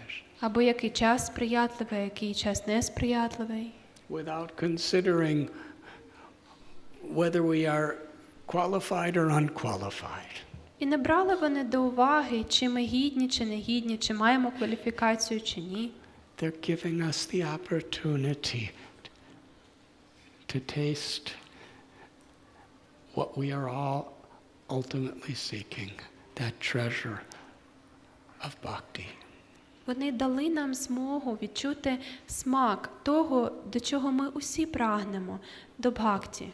Або який час сприятливий, а який час несприятливий. Without considering whether we are qualified or unqualified. І не брали вони до уваги, чи ми гідні, чи не гідні, чи маємо кваліфікацію, чи ні. They're giving us the opportunity to taste what we are all ultimately seeking, that treasure of bhakti. Вони дали нам змогу відчути смак того, до чого ми усі прагнемо, до бхакті.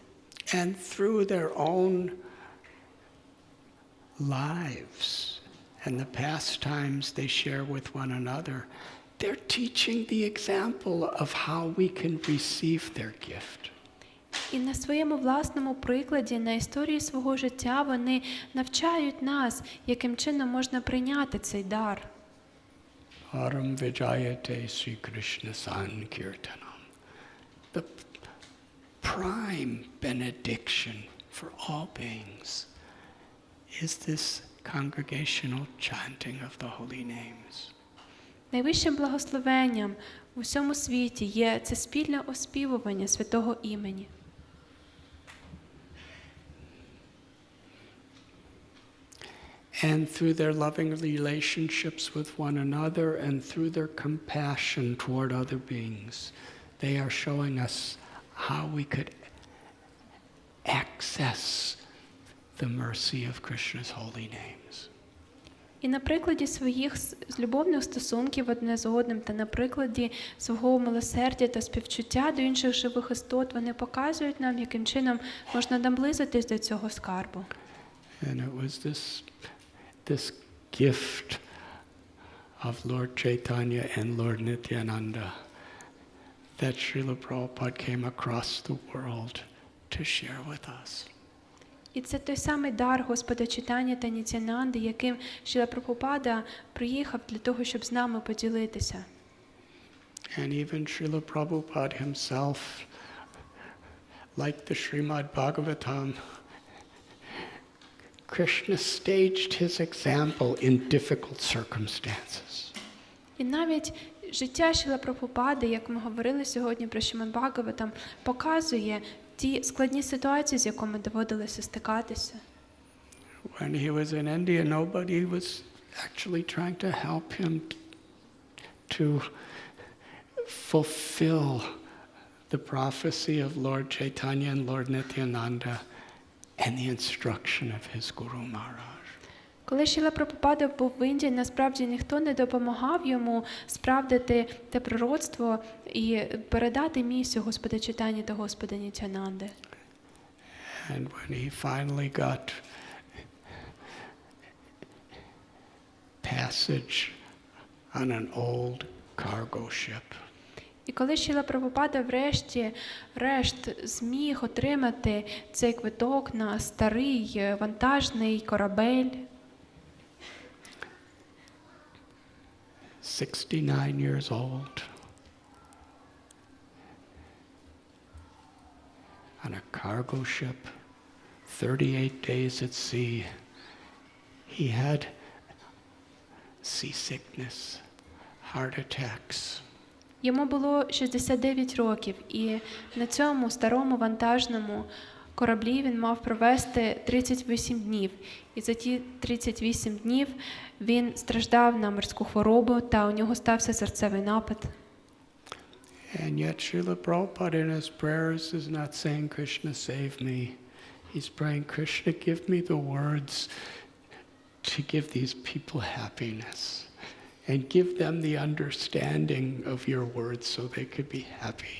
And through their own lives and the pastimes they share with one another, they're teaching the example of how we can receive their gift. І на своєму власному прикладі, на історії свого життя вони навчають нас, яким чином можна прийняти цей дар. Aram Vijayate Sri Krishna Sankirtanam. The prime benediction for all beings is this congregational chanting of the holy names. Найвищим благословенням у всьому світі є це спільне оспівування святого імені. And through their loving relationships with one another and through their compassion toward other beings, they are showing us how we could access the mercy of Krishna's holy names. І на прикладі своїх любовних стосунків одне з одним та на прикладі свого милосердя та співчуття до інших живих істот вони показують нам, яким чином можна наблизитись до цього скарбу. And it was this gift of Lord Chaitanya and Lord Nityananda that Srila Prabhupada came across the world to share with us. І це той самий дар Господа Чайтаньї та Нітянанди, яким Шріла Прабхупада приїхав для того, щоб з нами поділитися. And even Srila Prabhupada himself, like the Srimad Bhagavatam, Krishna staged his example in difficult circumstances. І навіть життя Шріла Прабхупади, як ми говорили сьогодні про Шримад Бхагаватам, показує ті складні ситуації, з якими доводилося стикатися. When he was in India, nobody was actually trying to help him to fulfill the prophecy of Lord Chaitanya and Lord Nityananda and the instruction of his Guru Maharaj. Коли Шріла Прабхупада був в Індії, насправді ніхто не допомагав йому справдити те пророцтво і передати місію Господа Чайтаньї та Господа Нітянанди. And when he finally got passage on an old cargo ship, І коли Шріла Прабхупада врешті-решт зміг отримати цей квиток на старий вантажний корабель, 69 years old, on a cargo ship, 38 days at sea, he had seasickness, heart attacks. йому було 69 років, і на цьому старому вантажному кораблі він мав провести 38 днів. І за ті 38 днів він страждав на морську хворобу, та у нього стався серцевий напад. And yet Srila Prabhupada in his prayers is not saying, Krishna save me. He's praying, Krishna give me the words to give these people happiness. And give them the understanding of your words so they could be happy.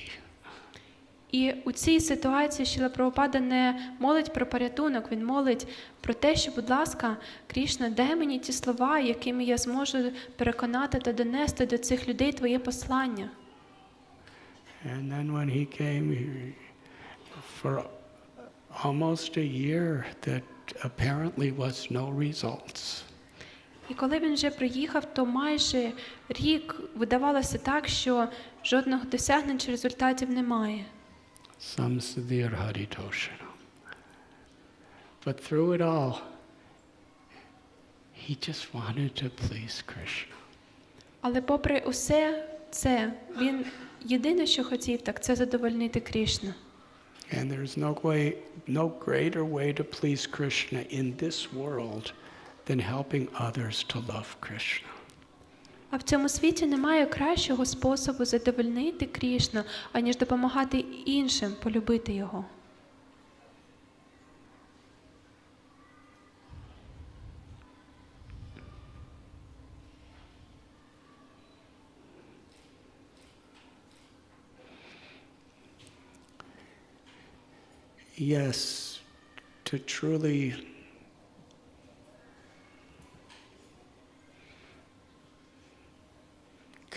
І у цій ситуації Шріла Прабхупада не молить про порятунок, він молить про те, що, будь ласка, Кришна, дай мені ті слова, якими я зможу переконати та донести до цих людей твоє послання. And then when he came, for almost a year, that apparently was no results. І коли він вже приїхав, то майже рік видавалося так, що жодних досягнень чи результатів немає. Some severe Haritoshana. But through it all, he just wanted to please Krishna. Але попри усе це, він єдине, що хотів, так це задовольнити Кришну. And there's no greater way to please Krishna in this world than helping others to love Krishna. А в цьому світі немає кращого способу задовольнити Кришну, аніж допомагати іншим полюбити його. Yes, to truly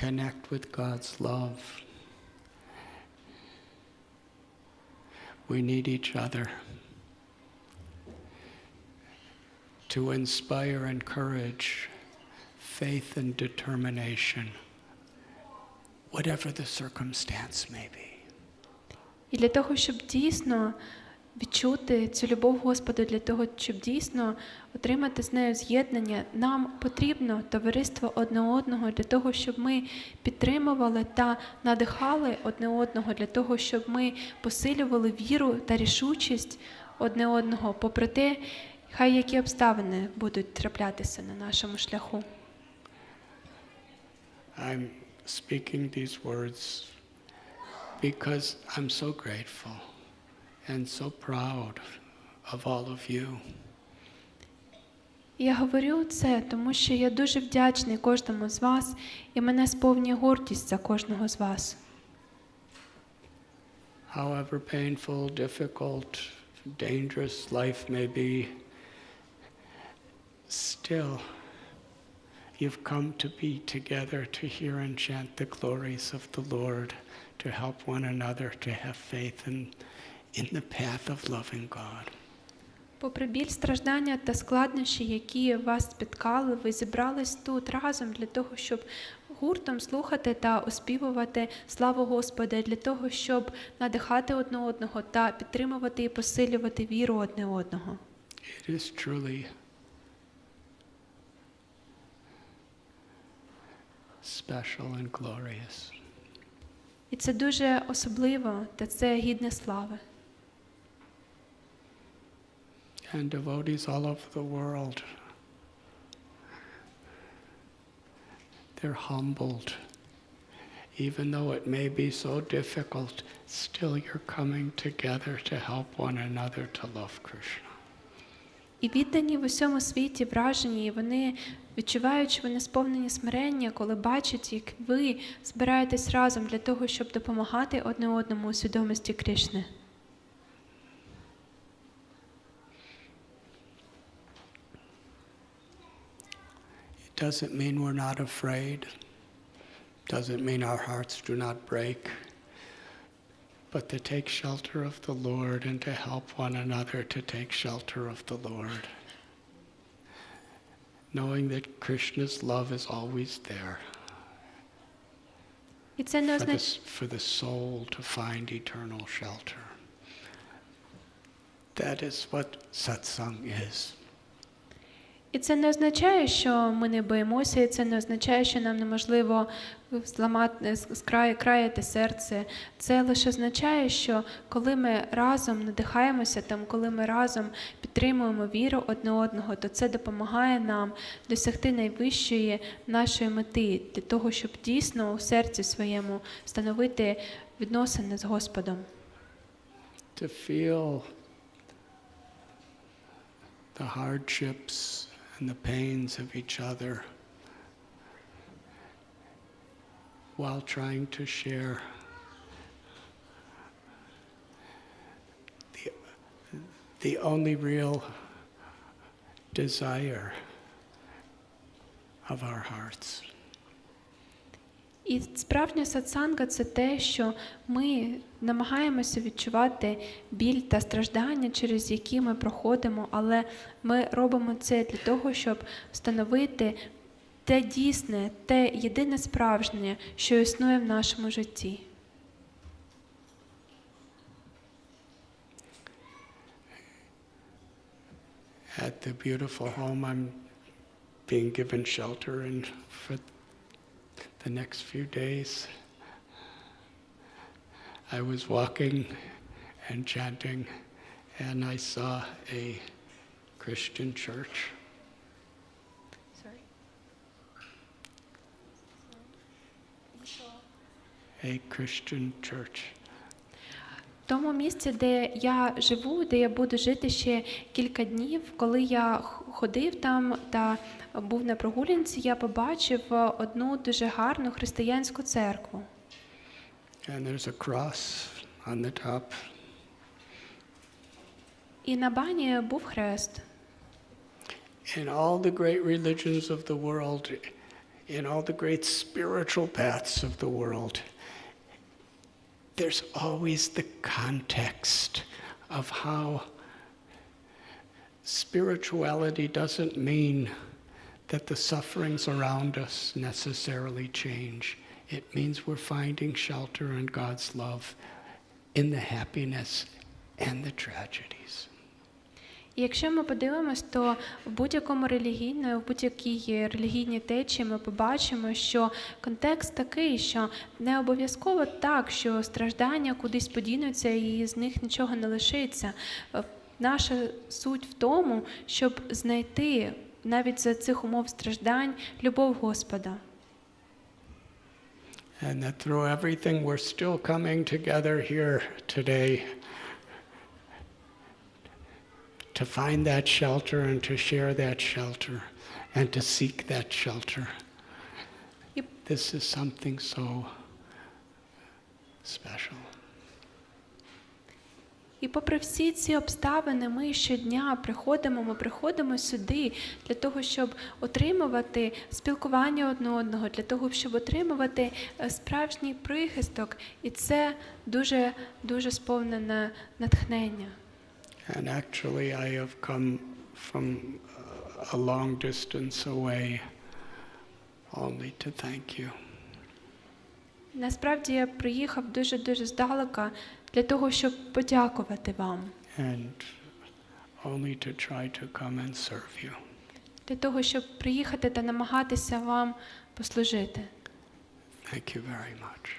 connect with God's love, we need each other to inspire and encourage faith and determination, whatever the circumstance may be. І для того, щоб дійсно відчути цю любов Господа, для того, щоб дійсно отримати з нею з'єднання, нам потрібно товариство одне одного для того, щоб ми підтримували та надихали одне одного, для того, щоб ми посилювали віру та рішучість одне одного, попри те, хай які обставини будуть траплятися на нашому шляху. I'm speaking these words because I'm so grateful and so proud of all of you. Я говорю це, тому що я дуже вдячний кожному з вас, і мене сповнює гордість за кожного з вас. However painful, difficult, dangerous life may be, still you've come to be together to hear and chant the glories of the Lord, to help one another, to have faith in the path of loving God. Попри біль, страждання та складнощі, які вас спіткали, ви зібрались тут разом для того, щоб гуртом слухати та оспівувати славу Господа, для того, щоб надихати одне одного та підтримувати і посилювати віру одне одного. It is truly special and glorious. І це дуже особливо, та це гідне слави. And devotees all over the world, they're humbled. Even though it may be so difficult, still you're coming together to help one another to love Krishna. І віддані в усьому світі вражені, і вони відчувають, що вони сповнені смирення, коли бачать, як ви збираєтесь разом для того, щоб допомагати одне одному у свідомості Кришни. It doesn't mean we're not afraid. Doesn't mean our hearts do not break. But to take shelter of the Lord and to help one another to take shelter of the Lord. Knowing that Krishna's love is always there. І це не For the soul to find eternal shelter. That is what satsang is. І це не означає, що ми не боїмося, і це не означає, що нам неможливо краяти серце. Це лише означає, що коли ми разом надихаємося, коли ми разом підтримуємо віру одне одного, то це допомагає нам досягти найвищої нашої мети, для того, щоб дійсно у серці своєму становити відносини з Господом. To feel the hardships and the pains of each other while trying to share the only real desire of our hearts. І справжня сатсанга – це те, що ми намагаємося відчувати біль та страждання, через які ми проходимо, але ми робимо це для того, щоб встановити те дійсне, те єдине справжнє, що існує в нашому житті. At the beautiful home I'm being given shelter in for the next few days, I was walking and chanting, and I saw a Christian church. A Christian church. В тому місці, де я живу, де я буду жити ще кілька днів, коли я ходив там та був на прогулянці, я побачив одну дуже гарну християнську церкву. And there's a cross on the top. І на бані був хрест. In all the great religions of the world, in all the great spiritual paths of the world, there's always the context of how spirituality doesn't mean that the sufferings around us necessarily change. It means we're finding shelter in God's love in the happiness and the tragedies. І якщо ми подивимось, то в будь-якій релігійній течії ми побачимо, що контекст такий, що не обов'язково так, що страждання кудись подінуться і з них нічого не лишиться. Наша суть в тому, щоб знайти навіть за цих умов страждань любов Господа. And that through everything we're still coming together here today to find that shelter and to share that shelter and to seek that shelter. Yep. This is something so special. І попри всі ці обставини, ми щодня приходимо сюди для того, щоб отримувати спілкування одне одного, для того, щоб отримувати справжній прихисток. І це дуже сповнене натхнення. And actually I have come from a long distance away only to thank you. Насправді я приїхав дуже здалека для того, щоб подякувати вам. And only to try to come and serve you. Для того, щоб приїхати та намагатися вам послужити. Thank you very much.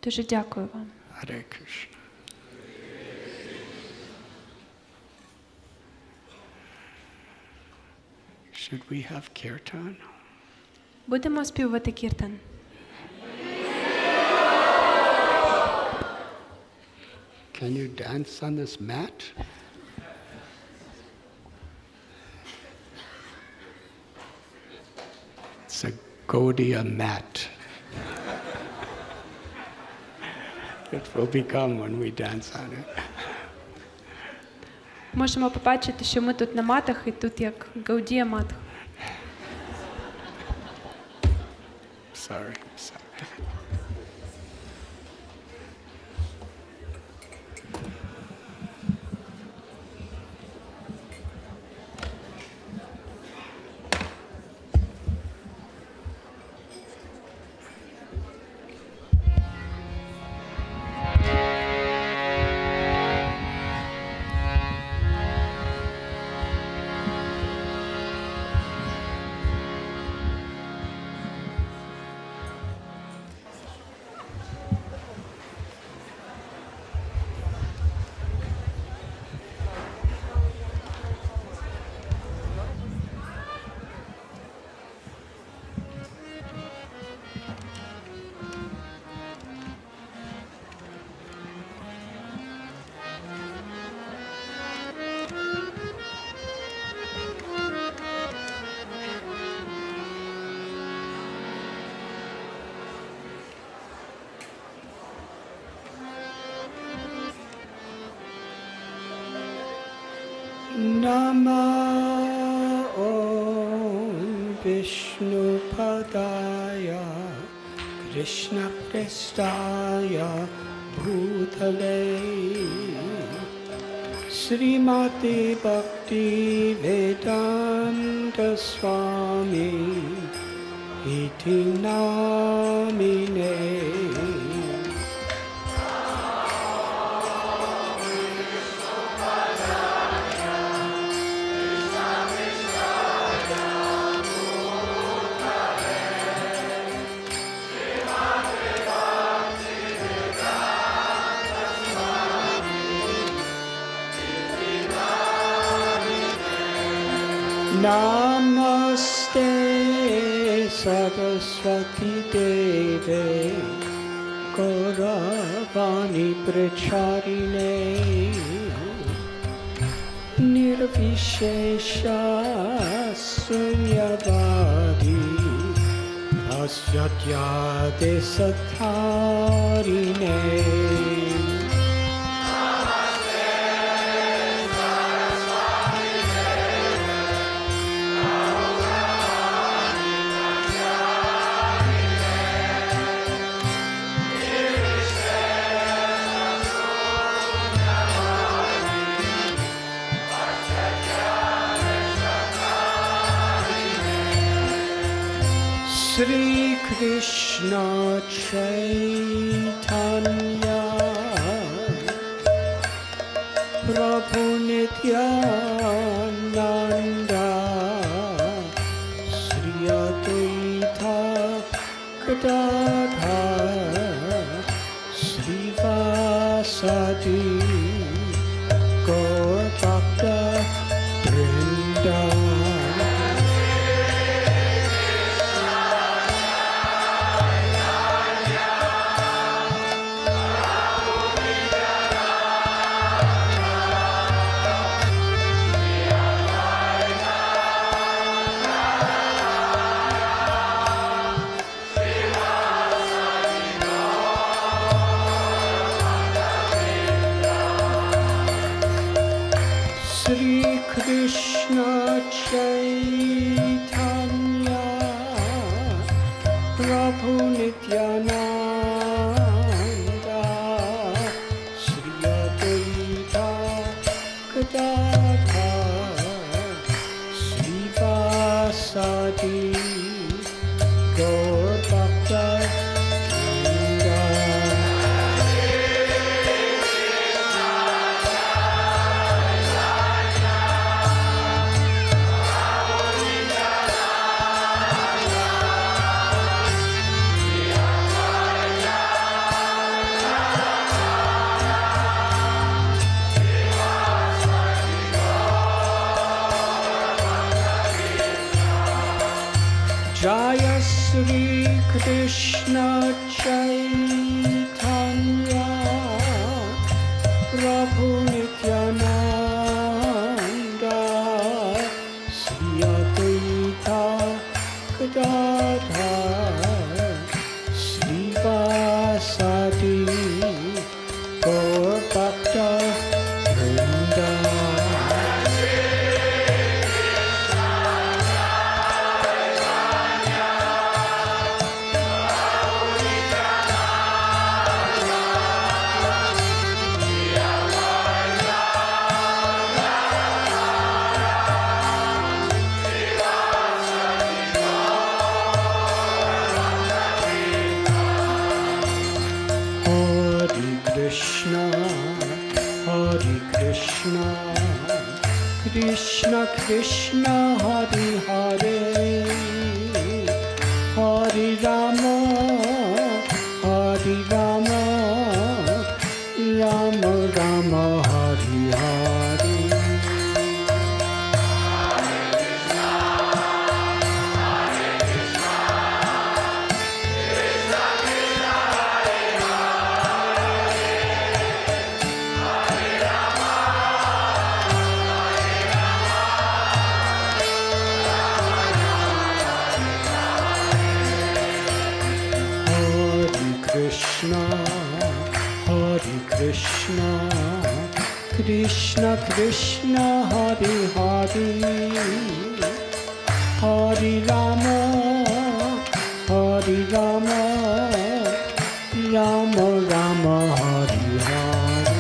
Дуже дякую вам. Hare Krishna. Should we have kirtan? Будемо співати кіртан. Can you dance on this mat? It's a Gaudiya mat. It will become when we dance on it. Можемо побачити, що ми тут на матах, і тут як Гаудія мат. Sorry. Nama Om Vishnu Padaya Krishna Prestaya Bhutale Srimati Bhakti Vedanta Swami Iti Namine Namaste Saraswati Deve Gauravani Pracharine Nirvishesha Sunyavadi Asyatyade Satharine Shri Krishna Chaitanya Prabhu Nityananda Shri Advaita Gadadhar Shri Vasadi Gaur Bhakta Vrinda Shri Krishna Chaitanya Prabhu Nityananda Shri Advaita Gadadhar Shri Vasadi Gaur Bhakta Vrinda Jaya Shri Krishna Chaitanya Prabhu Nityananda Shri Advaita Gadadhar Shri Vasadi Gaur Bhakta Vrinda Krishna Krishna Hare Hare Hare Rama Hare Rama Rama Rama Hare Hare Krishna Krishna Hare Hare Hare Rama Hare Rama Rama Rama Hare Hare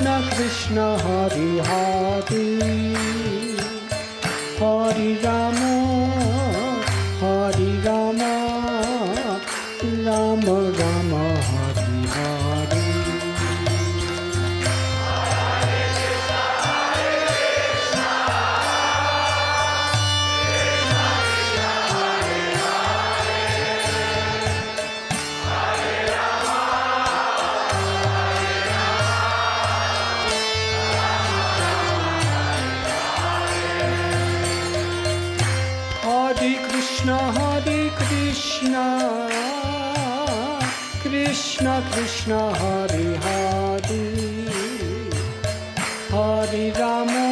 Krishna Krishna Hare Hare Hare Rama Hare Rama Rama Rama Hare Hare Krishna Krishna Hare Hare Hare Rama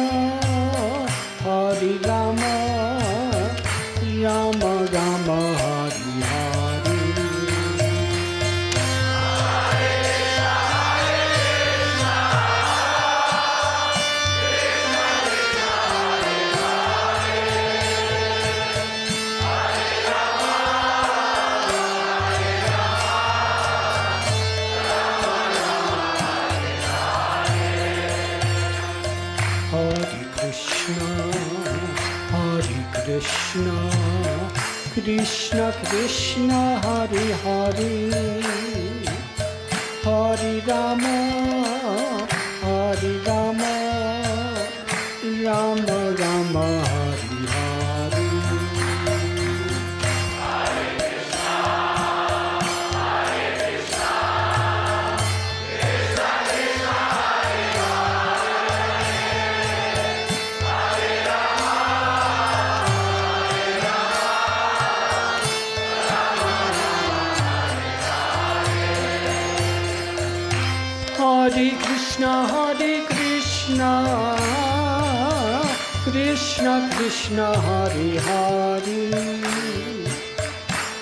Hare Rama Rama Rama Hare Hare Krishna Krishna Krishna Hare Hare Hare Rama Hare Rama Rama Rama Hare Hare Hare Krishna Krishna Krishna Hare Hare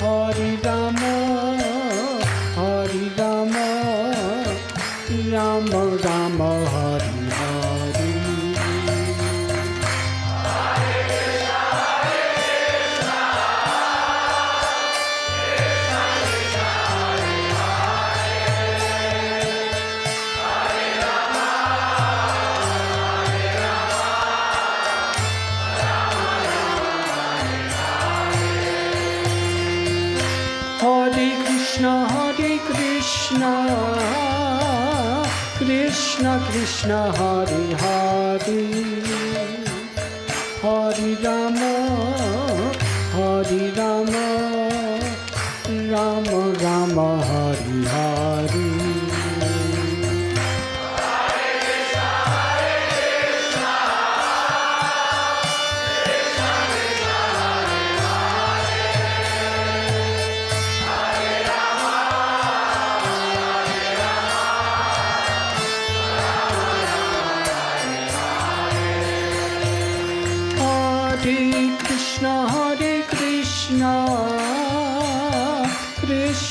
Hare Rama Hare Rama Rama Rama Hare Hare Krishna Krishna Hare Hare Hare Rama Hare Rama Rama Rama Hare Hare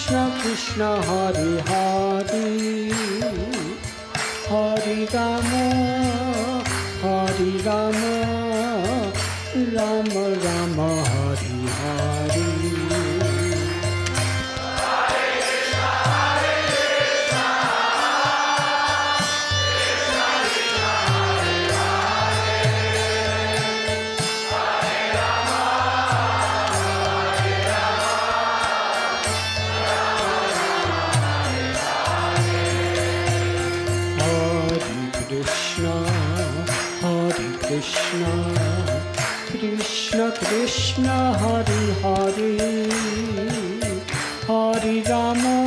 Krishna Krishna Hare Hare Hare Rama Hare Rama Rama Rama Hare Hare Krishna Krishna Krishna Hare Hare Hare Rama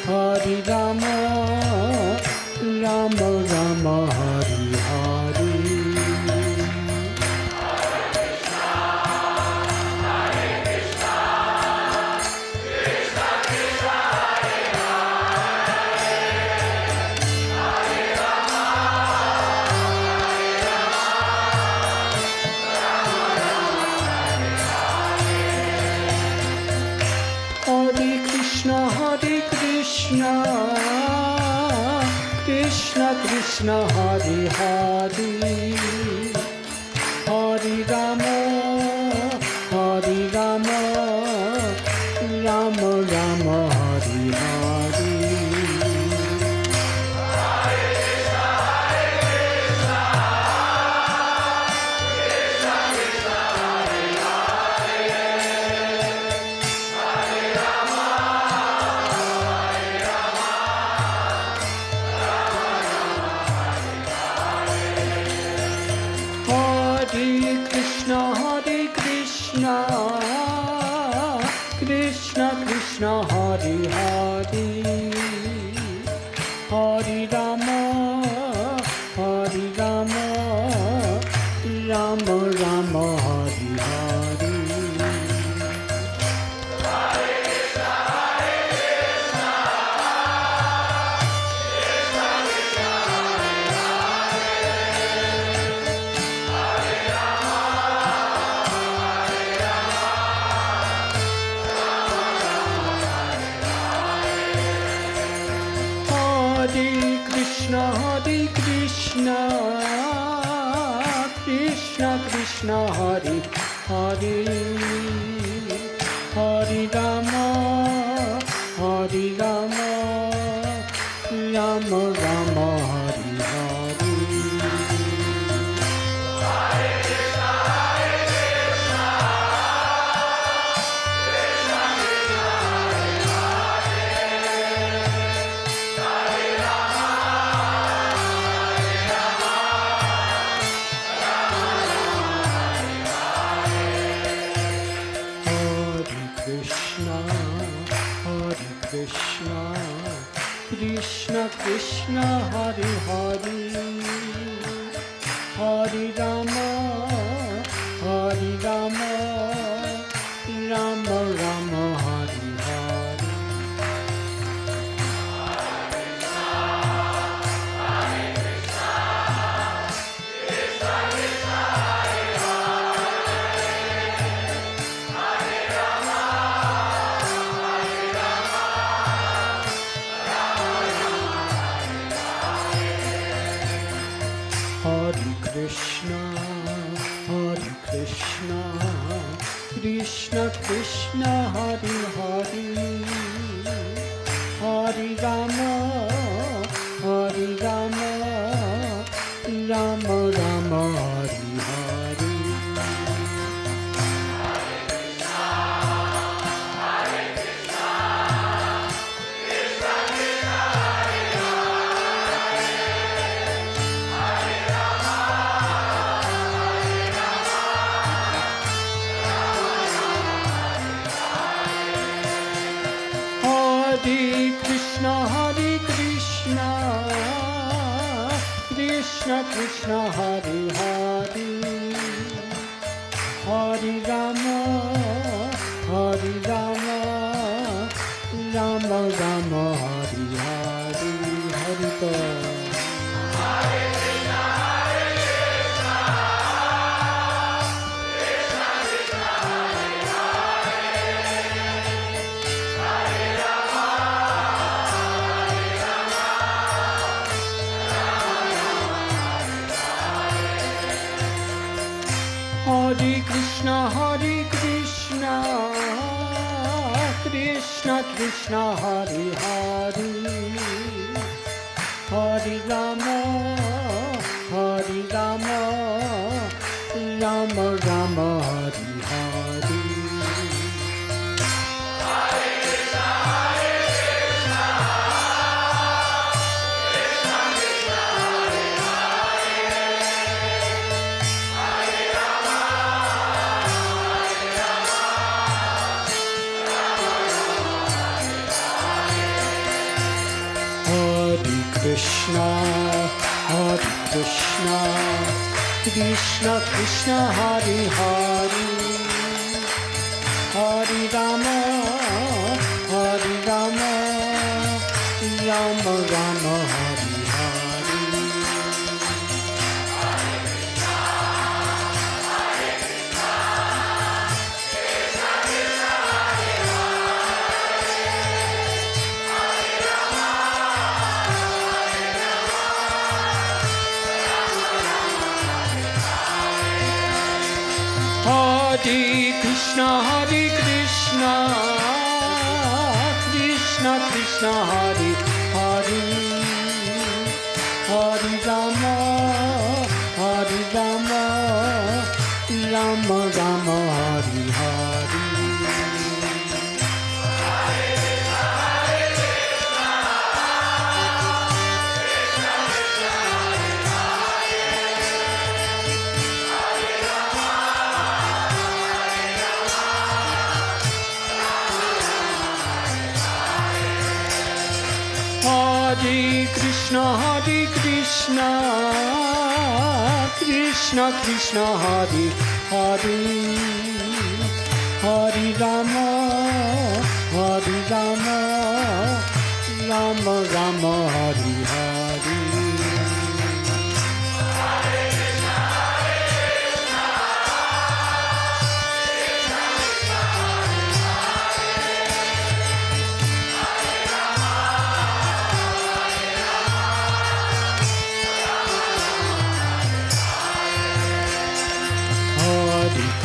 Hare Rama Rama Rama Hare Hare Krishna, Krishna Krishna Hare Hare, Hare Rama, Hare Rama, Rama Rama Hare Hare. Hare Krishna, Krishna Krishna Hare Hare, Hare Rama, Hare Rama, Rama Rama Hare Hare. Hare Krishna, Krishna Krishna Hare Hare, Hare Rama, Hare Rama, Rama Rama Hare Hare. Krishna Krishna Hare Hare, Hare Rama, Hare Rama, Rama Rama Hare Hare. Hare Krishna, Krishna Krishna Hare Hare, Hare Rama, Hare Rama, Rama Rama Hare Hare. Hare Krishna, Krishna Krishna Hare Hare, Hare Rama, Hare Rama, Rama Rama Hare Hare. Hare Krishna. Hare Krishna, Krishna Krishna Hare Hare, Hare Rama, Hare Rama, Rama Rama Hare Hare. Krishna, Krishna Krishna Hare Hare, Hare Rama, Hare Rama, Rama Rama Hare Hare. Hare Krishna, Hare Krishna, Krishna Krishna, Hare Hare, Hare Rama, Hare Rama, Rama Rama, Hare Hare. Hare Krishna, Krishna Krishna, Hare Hare, Hare Rama, Hare Rama, Rama Rama, Hare Hare.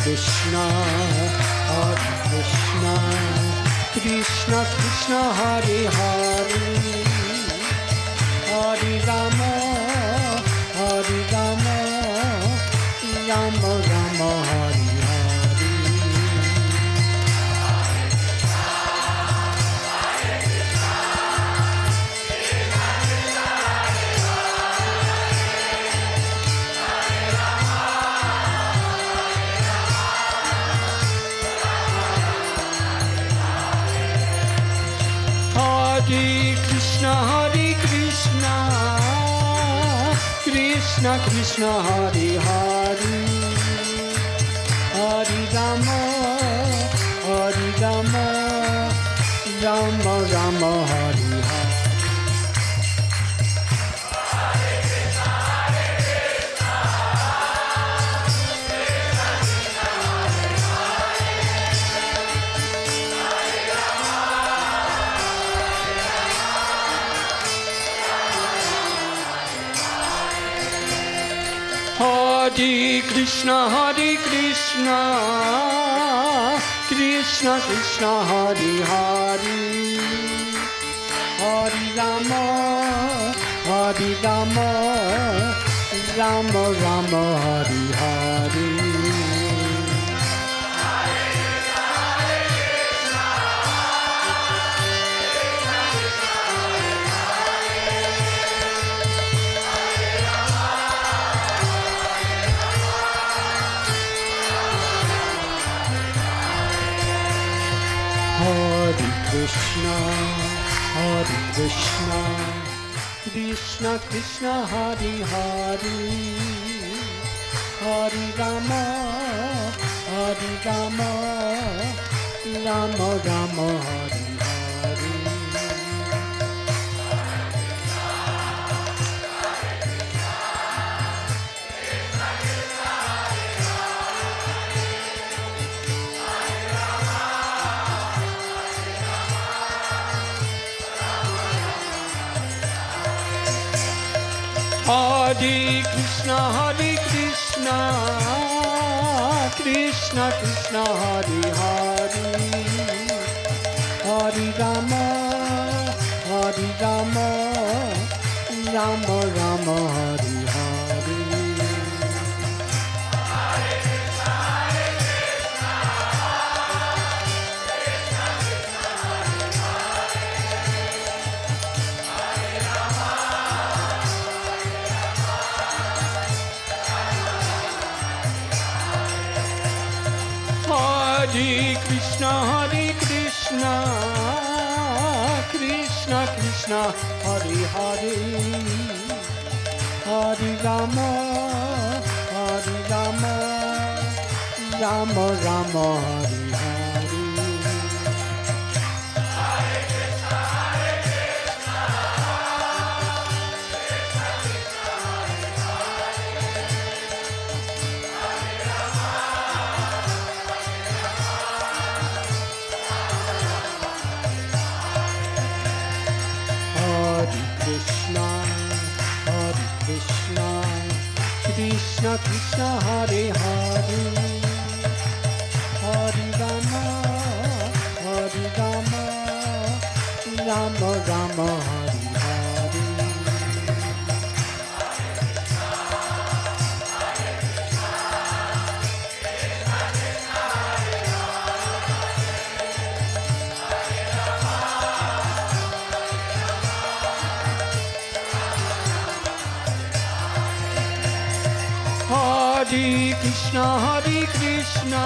Krishna, Krishna Krishna, Hare Hare, Hare Rama, Hare Rama, Rama Rama, Hare Hare. Hare Krishna, Krishna Krishna, Hare Hare, Hare Rama, Hare Rama, Rama Rama, Hare Hare. Hare Krishna, Krishna Krishna, Hare Hare, Hare Rama, Hare Rama, Rama Rama, Hare Hare. Hare Krishna, Krishna Krishna, Hare Hare, Hare Rama, Hare Rama, Rama Rama, Hare Hare. Hare Krishna, Krishna Krishna, Hare Hare, Hare Rama, Hare Rama, Rama Rama, Hare Hare. Hare Krishna, Krishna Krishna, Hare Hare, Hare Rama, Hare Rama, Rama Rama, Hare Hare. Krishna Krishna, Hare Hare, Hare Rama. Rama Rama Hari Hari. Hare Krishna, Hare Krishna,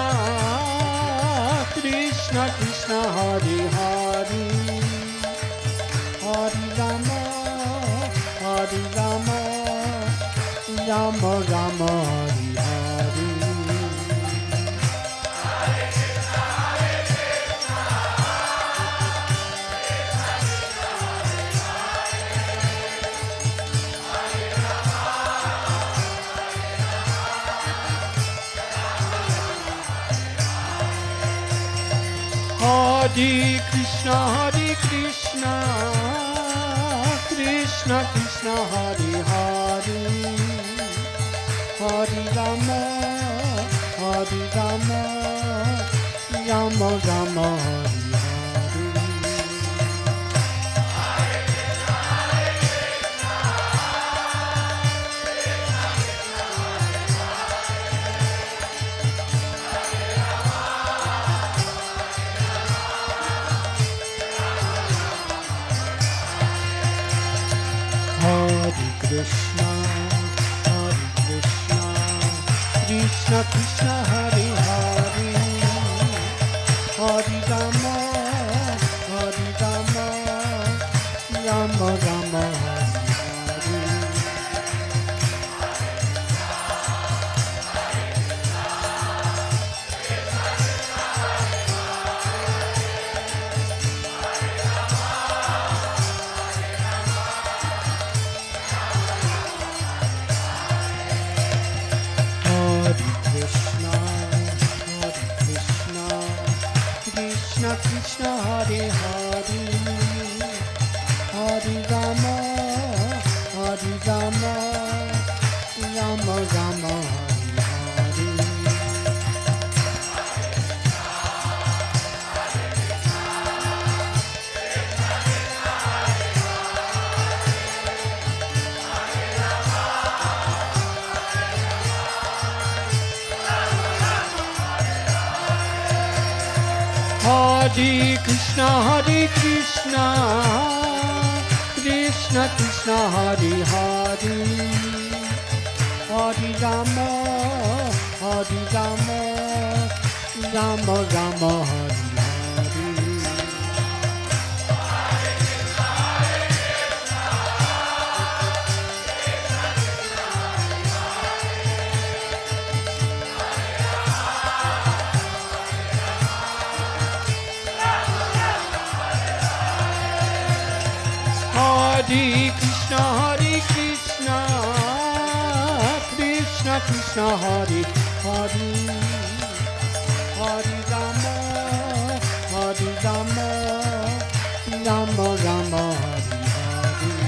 Krishna Krishna, Hare Hare, Hare Rama, Hare Rama, Rama Rama, Hare Hare. Hare Krishna, Hare Krishna, Krishna Krishna, Hare Hare, Hare Rama, Hare Rama, Rama Rama, Hare Hare. Hare Krishna, Hare Krishna, Krishna Krishna, Hare Hare, Hare Rama, Hare Rama, Rama Rama, Hare Hare. Krishna Hare Hare, Hare Rama, Hare Rama, Rama Rama, Hare Hare. Hare Krishna, Hare Krishna, Krishna Krishna, Hare Hare, Hare Rama, Hare Rama, Rama Rama, Hare Hare. Hare Krishna, Hare Krishna, Krishna Krishna, Hare Hare, Hare Rama, Hare Rama, Rama Rama, Hare Hare.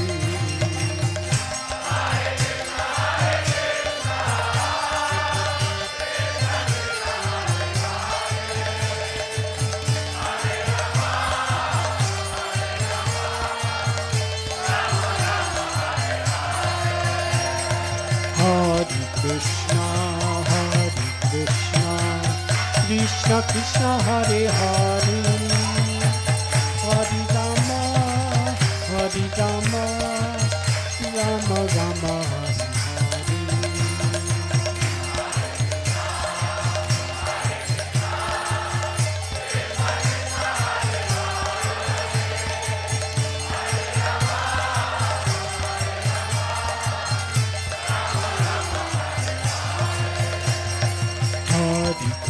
Hare Krishna, Hare Krishna, Krishna Krishna, Hare Hare, Hare Rama, Hare Rama, Rama Rama, Hare Hare.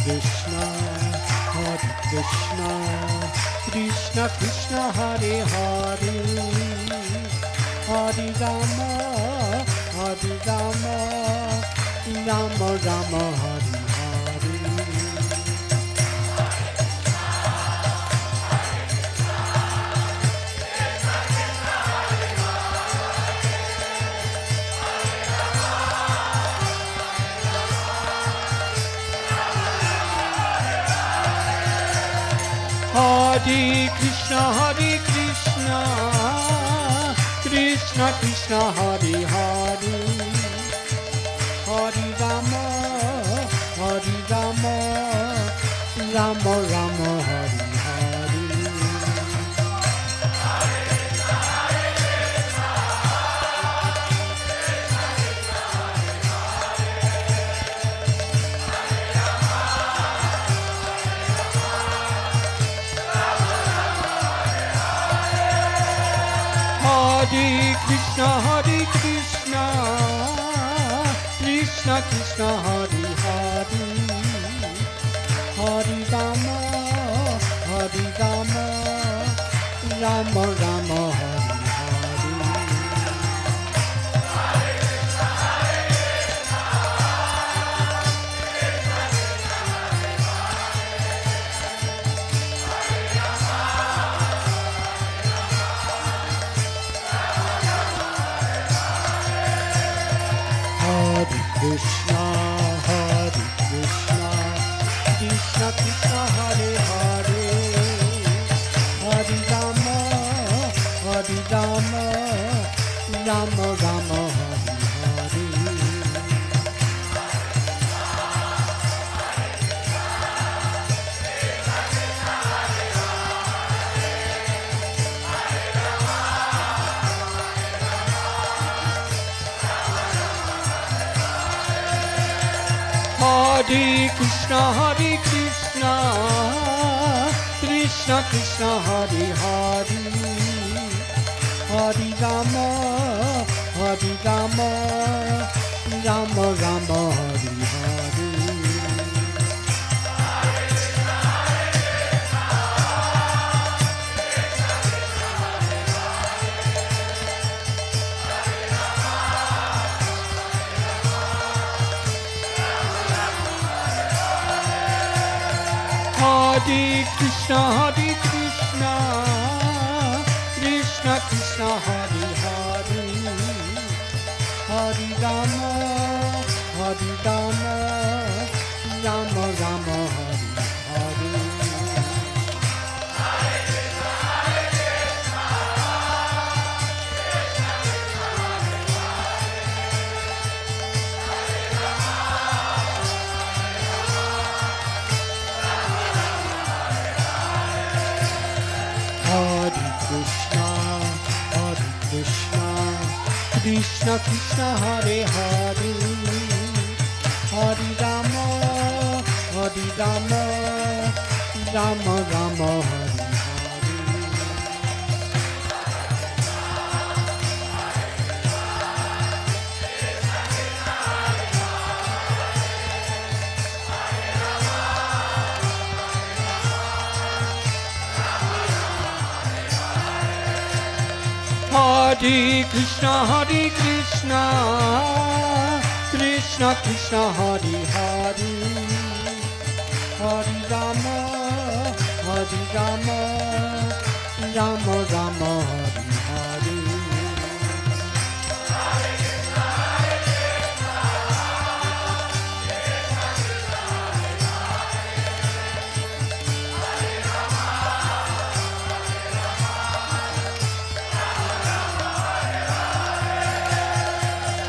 Krishna, Hare Krishna, Krishna Krishna, Hare Hare, Hare Rama, Hare Rama, Rama Rama, Hare Hare. Hare Krishna, Hare Krishna, Krishna, Krishna Krishna Hare Hare, Hare Rama, Hare Rama, Rama Rama Hare Hare. Hare Krishna, Krishna Krishna Hare Hare, Hare Rama, Hare Rama, Rama Rama Hare Hare. Hare Krishna, Krishna Krishna Hare Hare, Hare Rama, Hare Rama, Rama Rama Hare Hare. Hare Krishna, Krishna Krishna Hare Hare, Hare Rama, Hare Rama, Rama Rama Hare Hare. Hare Krishna, Krishna Krishna Hare Hare, Hare Rama, Hare Rama, Rama Rama Hare Hare. Hare Krishna, Krishna Krishna Hare Hare, Hare Rama, Hare Rama, Rama Rama Hare Hare. Hare Krishna, Krishna Krishna Hare Hare, Hare Rama, Hare Rama, Rama Rama Hare Hare.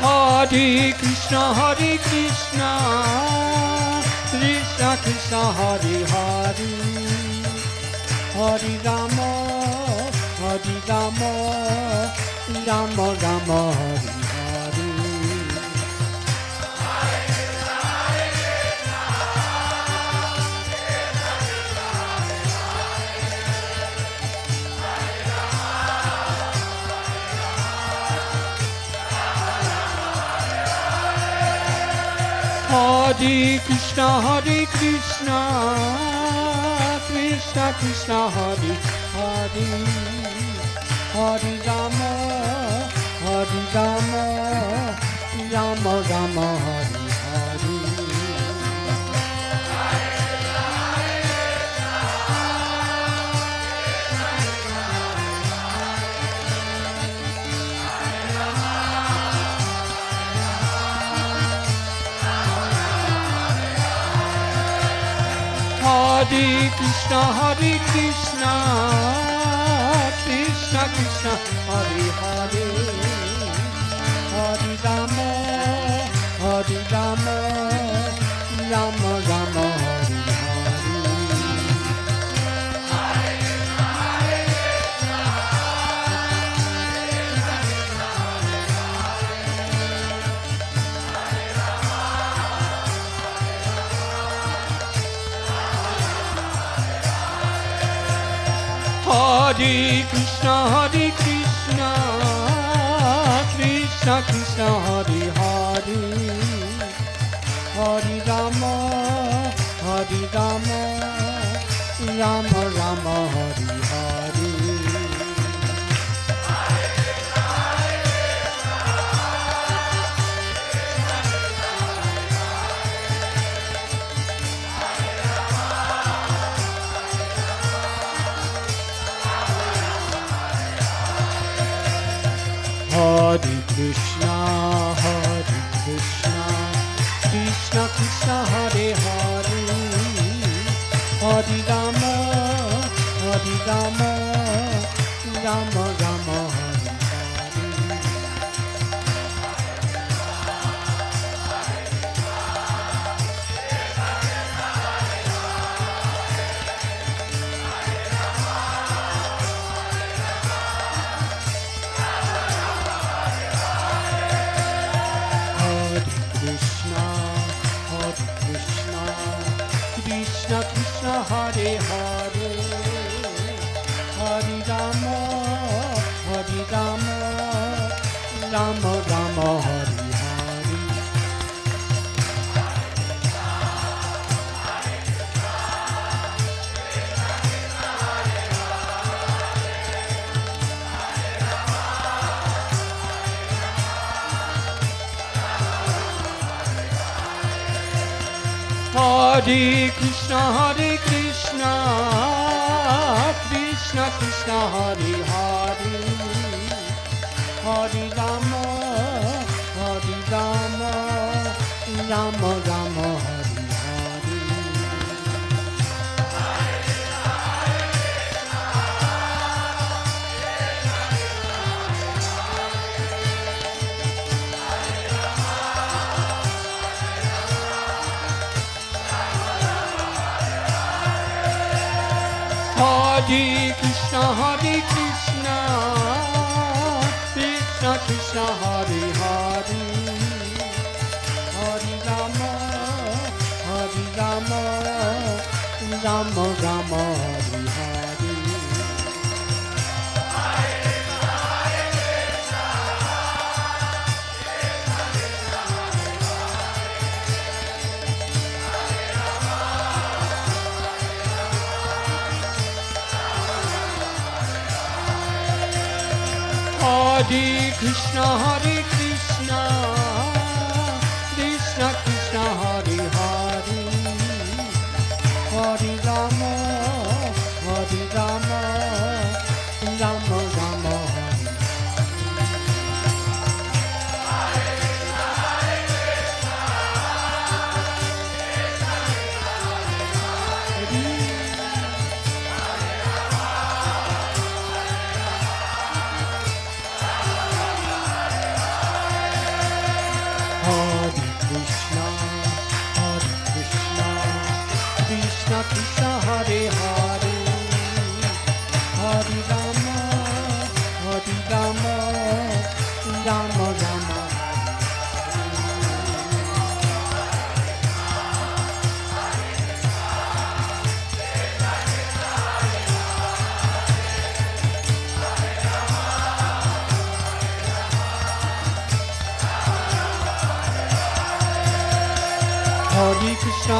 Hare Krishna, Krishna Krishna Hare Hare, Hare Rama, Hare Rama, Rama Rama Hare Hare. Hare Krishna, Krishna Krishna Hare Hare, Hare Rama, Hare Rama, Rama Rama Hare Hare. Hare Krishna, Krishna Krishna, Hare Hare, Hare Rama, Hare Rama, Rama Rama, Hare Hare Krishna, Krishna Krishna, Hare Hare, Hare Rama, Hare Rama, Rama Rama, Hare Hare. Hare Krishna, Krishna Krishna, Hare Hare, Hare Rama, Hare Rama, Rama Rama, Hare Krishna Krishna, Hare Hare, Hare Rama, Hare Rama, Rama Rama, Hare Hare. Hare Krishna, Krishna Krishna, Hare Hare, Hare Rama, Hare Rama, Rama Rama, Hare Hare. Hare Krishna, Krishna Krishna, Hare Hare, Hare Rama, Hare Rama, Rama Rama, Hare Hare. Hare Krishna, Krishna Krishna, Hare Hare, Hare Rama, Hare Rama, Rama Rama, Hare Krishna Krishna, Hare Hare, Hare Rama, Hare Rama, Rama Rama. Hare Krishna,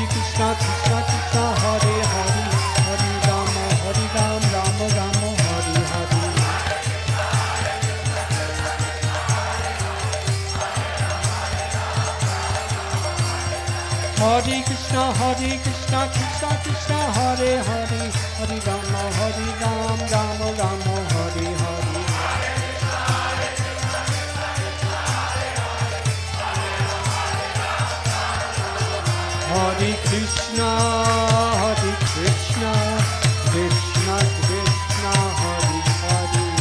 Krishna Krishna, Hare Hare, Hare Rama, Rama Rama, Hare Hare. Hare Krishna, Krishna Krishna, Hare Hare, Hare Rama, Rama Rama, Hare Hare. Hare Krishna, Krishna Krishna, Hare Hare.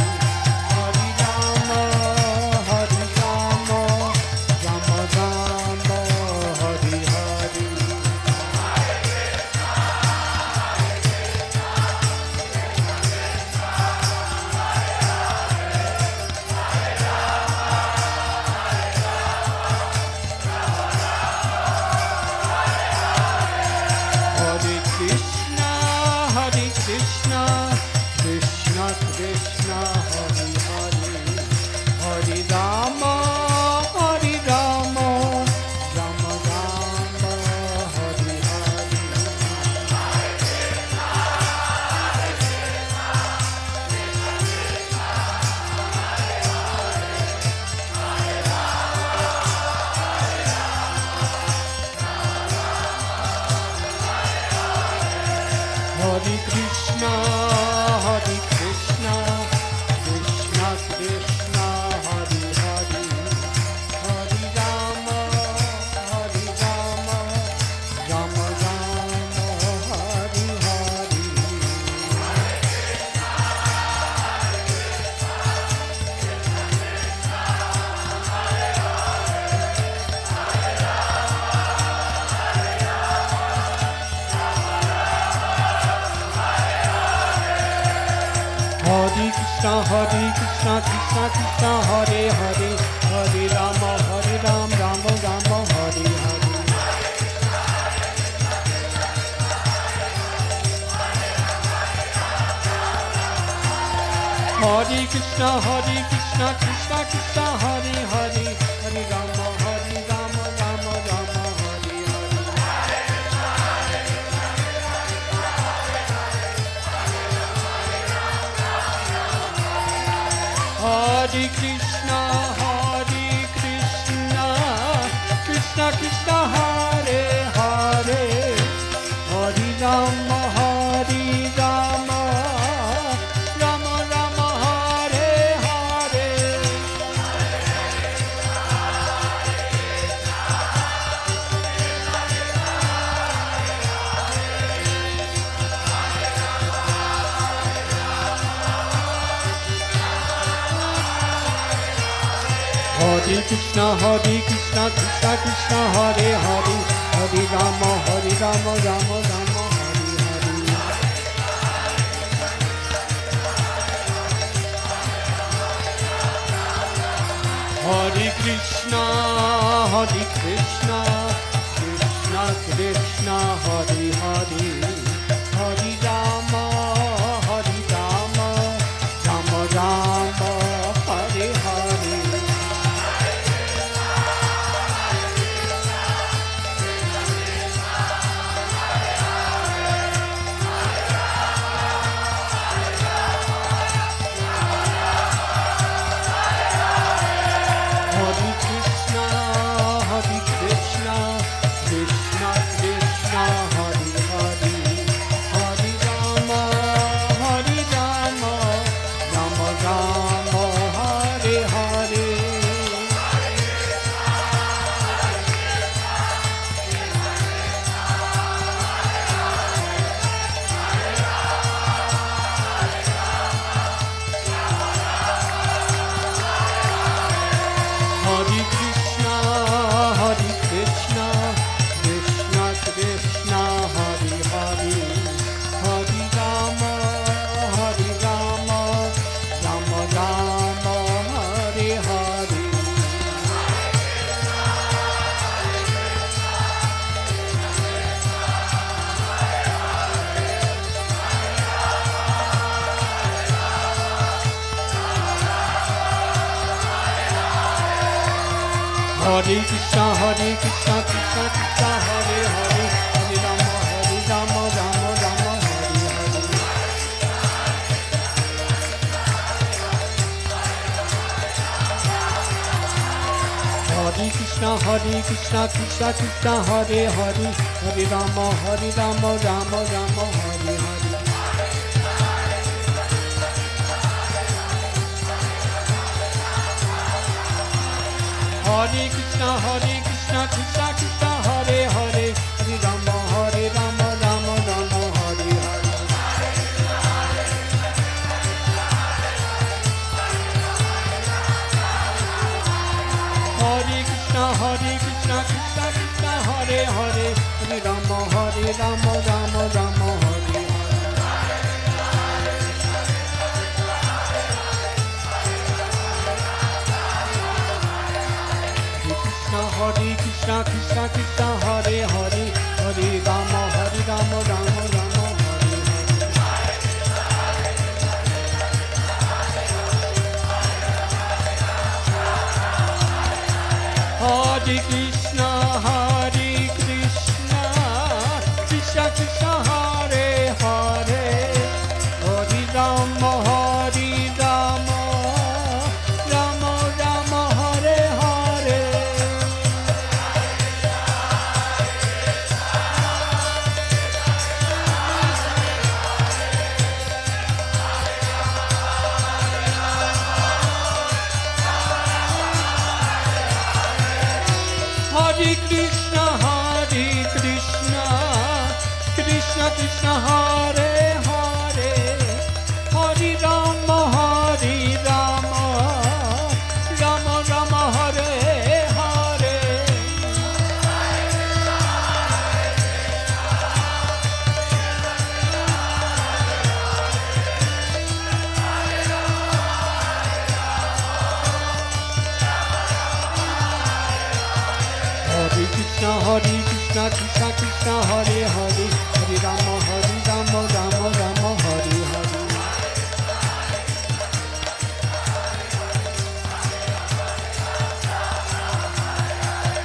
Krishna Krishna Krishna Hare Hare Hare Rama Rama Rama Hare Hare Hare Krishna Krishna Krishna Hare Hare Hare Rama Rama Rama Hare Hare Krishna Krishna Krishna Hare Hare Hare Rama Rama Rama Rama Hare Hare Hare Krishna Krishna Krishna Hare Hare Hare Rama Rama Rama Hare Hare Hare Krishna Krishna Krishna Hare Hare Hare Rama Rama Rama Hare Hare Hare Krishna Krishna Krishna Hare Hare Hare Rama Rama Rama Hare Hare Hare Krishna Krishna Krishna Hare Hare Hare Rama Rama Rama Hare Hare Hare Krishna Krishna Krishna Hare Hare Hare Rama Rama Rama Hare Hare Hare Krishna Krishna Hare Hare Hare Rama Rama Rama Hare Hare Hare Krishna Krishna Hare Hare Hare Rama Rama Rama Hare Hare Krishna Krishna Krishna Hare Hare Hare Rama Rama Rama Hare Hare Hare Krishna Krishna Krishna Hare Hare Hare Rama Rama Rama Hare Hare Hare Hare Krishna, Krishna Krishna, Hare Hare, Hare Rama, Rama Rama, Hare Hare.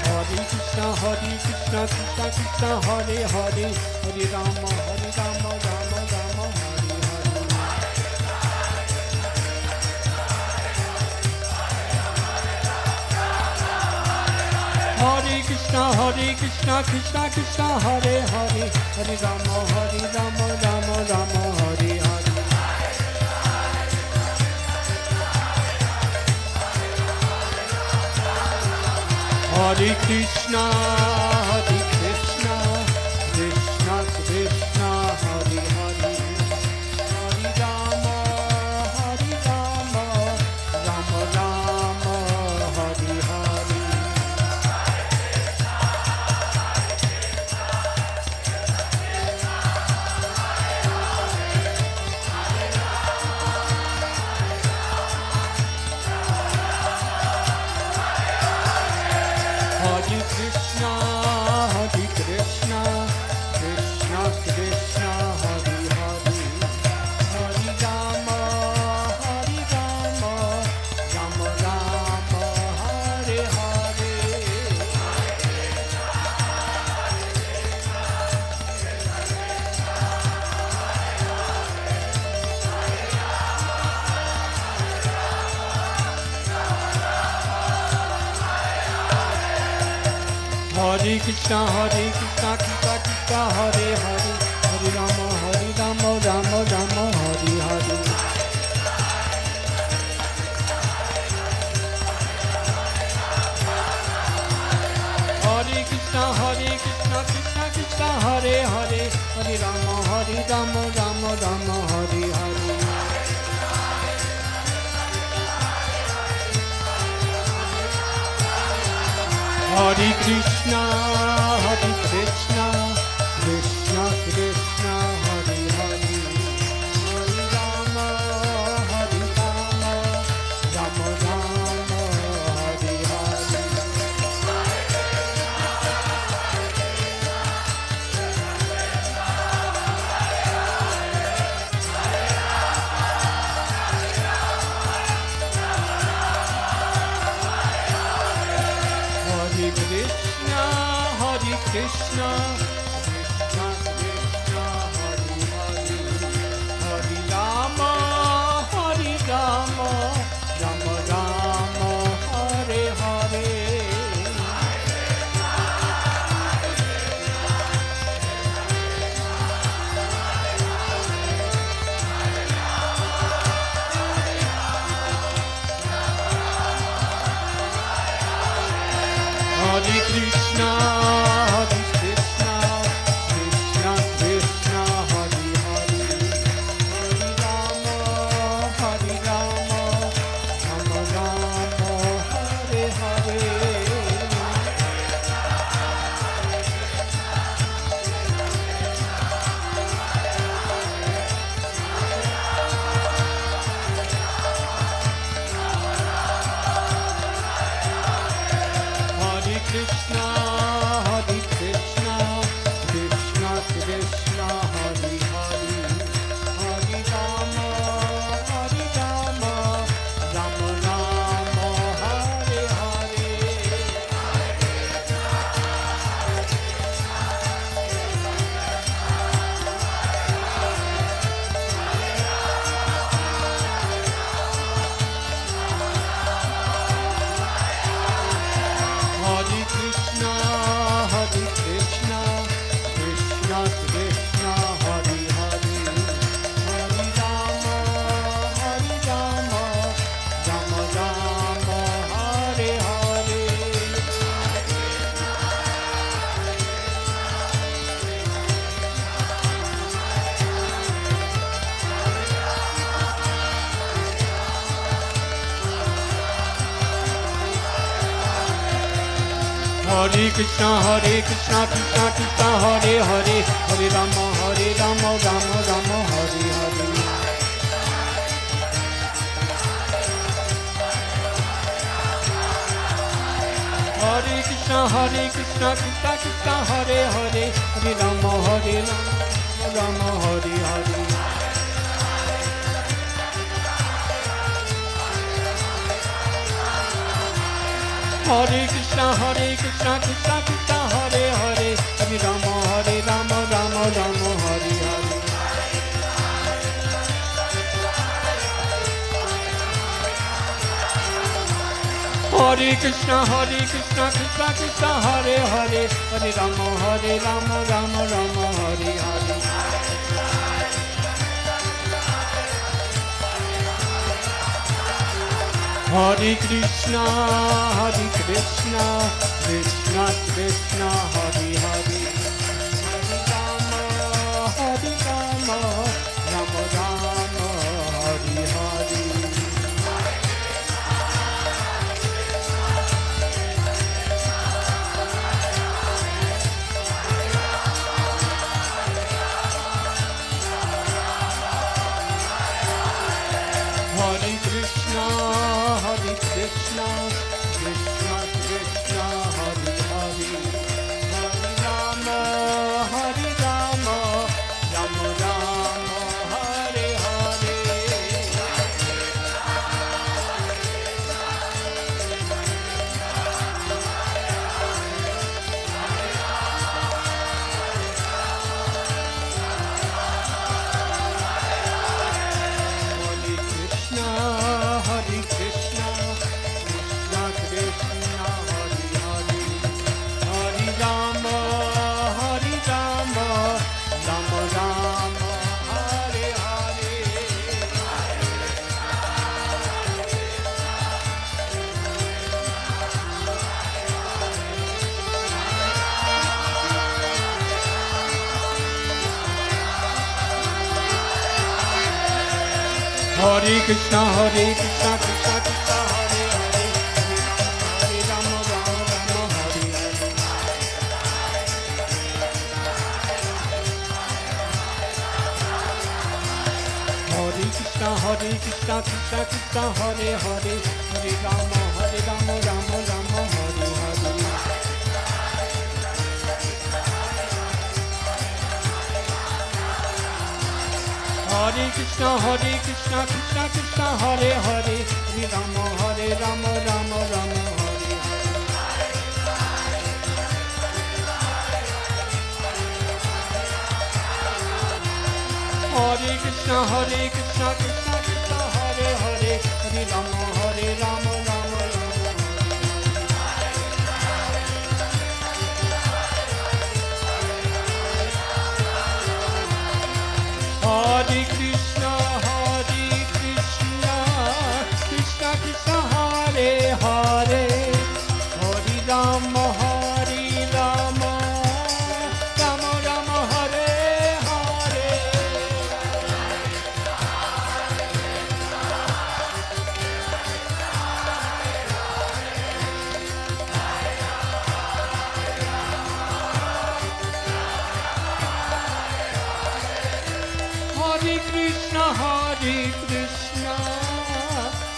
Hare Krishna, Krishna Krishna, Hare Hare, Hare Rama, Rama Rama, Hare Hare. Hare Krishna, Krishna Krishna, Hare Hare, Hare Rama, Rama Rama, Hare Hare. Hare Krishna, Krishna Krishna, Hare Hare, Hare Rama, Rama Rama, Hare Hare. Hare Krishna, Krishna Krishna, Hare Hare, Hare Rama, Rama Rama, Hare Hare. Hare Krishna, Krishna Krishna, Hare Hare, Hare Rama, Rama Rama, Hare Hare. Hare Krishna, Krishna Krishna, Hare Hare, Hare Rama, Rama Rama, Hare Hare. Hare Krishna, Krishna Krishna, Hare Hare, Hare Rama, Rama Rama, Hare Hare. Hare Krishna, Krishna Krishna, Hare Hare, Hare Rama, Rama Rama, Hare Hare. Hare Krishna, Krishna Krishna, Hare Hare, Hare Rama, Rama Rama, Hare Hare. Hare Krishna, Krishna Krishna, Hare Hare, Hare Rama, Rama Rama, Hare Hare. Hare Krishna, Krishna Krishna, Hare Hare, Hare Rama, Rama Rama, Hare Hare. Hare Krishna, Krishna Krishna, Hare Hare, Hare Rama, Rama Rama, Hare Hare. Hare Krishna, Krishna Krishna Hare Hare, Hare Rama Rama Hare Hare. Hare Krishna Krishna Krishna Hare Hare, Hare Rama Rama Hare Hare. Hare Krishna Krishna Krishna Hare Hare, Hare Rama Rama Hare Hare. Hare Krishna Krishna Krishna Hare Hare, Hare Rama Rama Hare Hare. Hare Krishna Krishna Krishna Hare Hare, Hare Rama Rama Hare Hare. Hare Krishna Krishna Krishna Hare Hare, Hare Rama Rama Hare Hare. Hare Krishna Krishna Krishna Hare Hare, Hare Rama Rama Hare Hare. Hare Krishna Krishna Krishna Hare Hare, Hare Rama Rama Hare Hare. Hare Krishna Krishna Krishna Hare Hare, Hare Rama Rama Hare Hare. Hare Krishna Krishna Krishna Hare Hare, Hare Rama Rama Hare Hare. Hare Krishna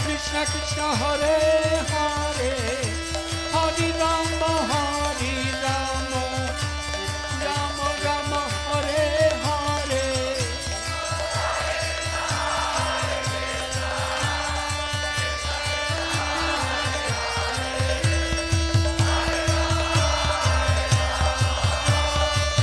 Krishna Krishna Hare Hare, Hare Rama Rama Hare Hare. Hare Krishna Krishna Krishna Hare Hare,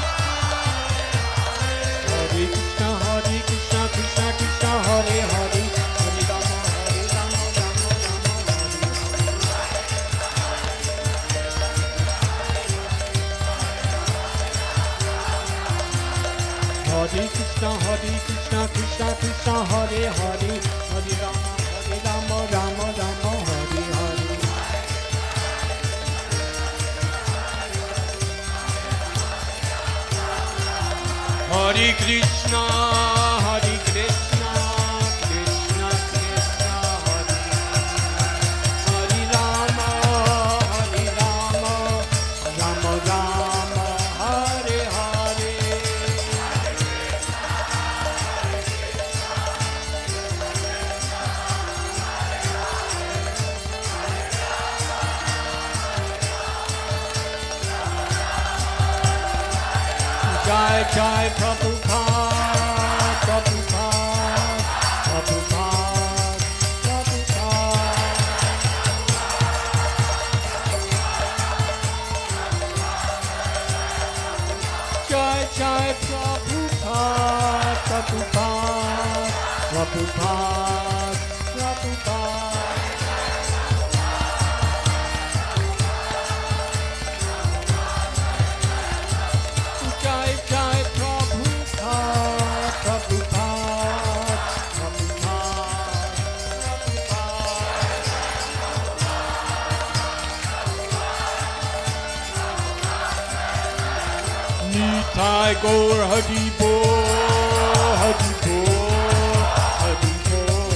Hare Rama Rama Hare Krishna Krishna Krishna Hare Hare, Hare Rama Rama Hare Hare. Hare Krishna Krishna Krishna Hare Hare, Hare Rama Rama Hare Hare. Jai Jai Prabhupada, Prabhupada, Prabhupada, Prabhupada. Jai Jai Prabhupada, Prabhupada, Prabhupada, Prabhupada. Jai Jai Prabhupada, Prabhupada, Prabhupada, Prabhupada. Nitai Gaur Hari Bol, Hari Bol, Hari Bol,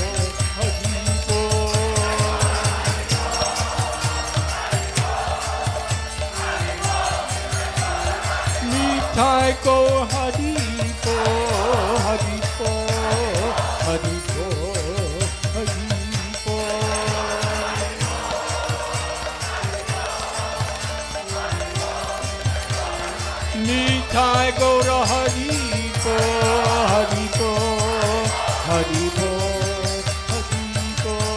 Hari Bol. Nitai Gaur Hari Bol, Hari Bol, Hari Bol, Hari Bol. Nitai Gaur Hari Bol, Hari Bol, Hari Bol, Hari Bol.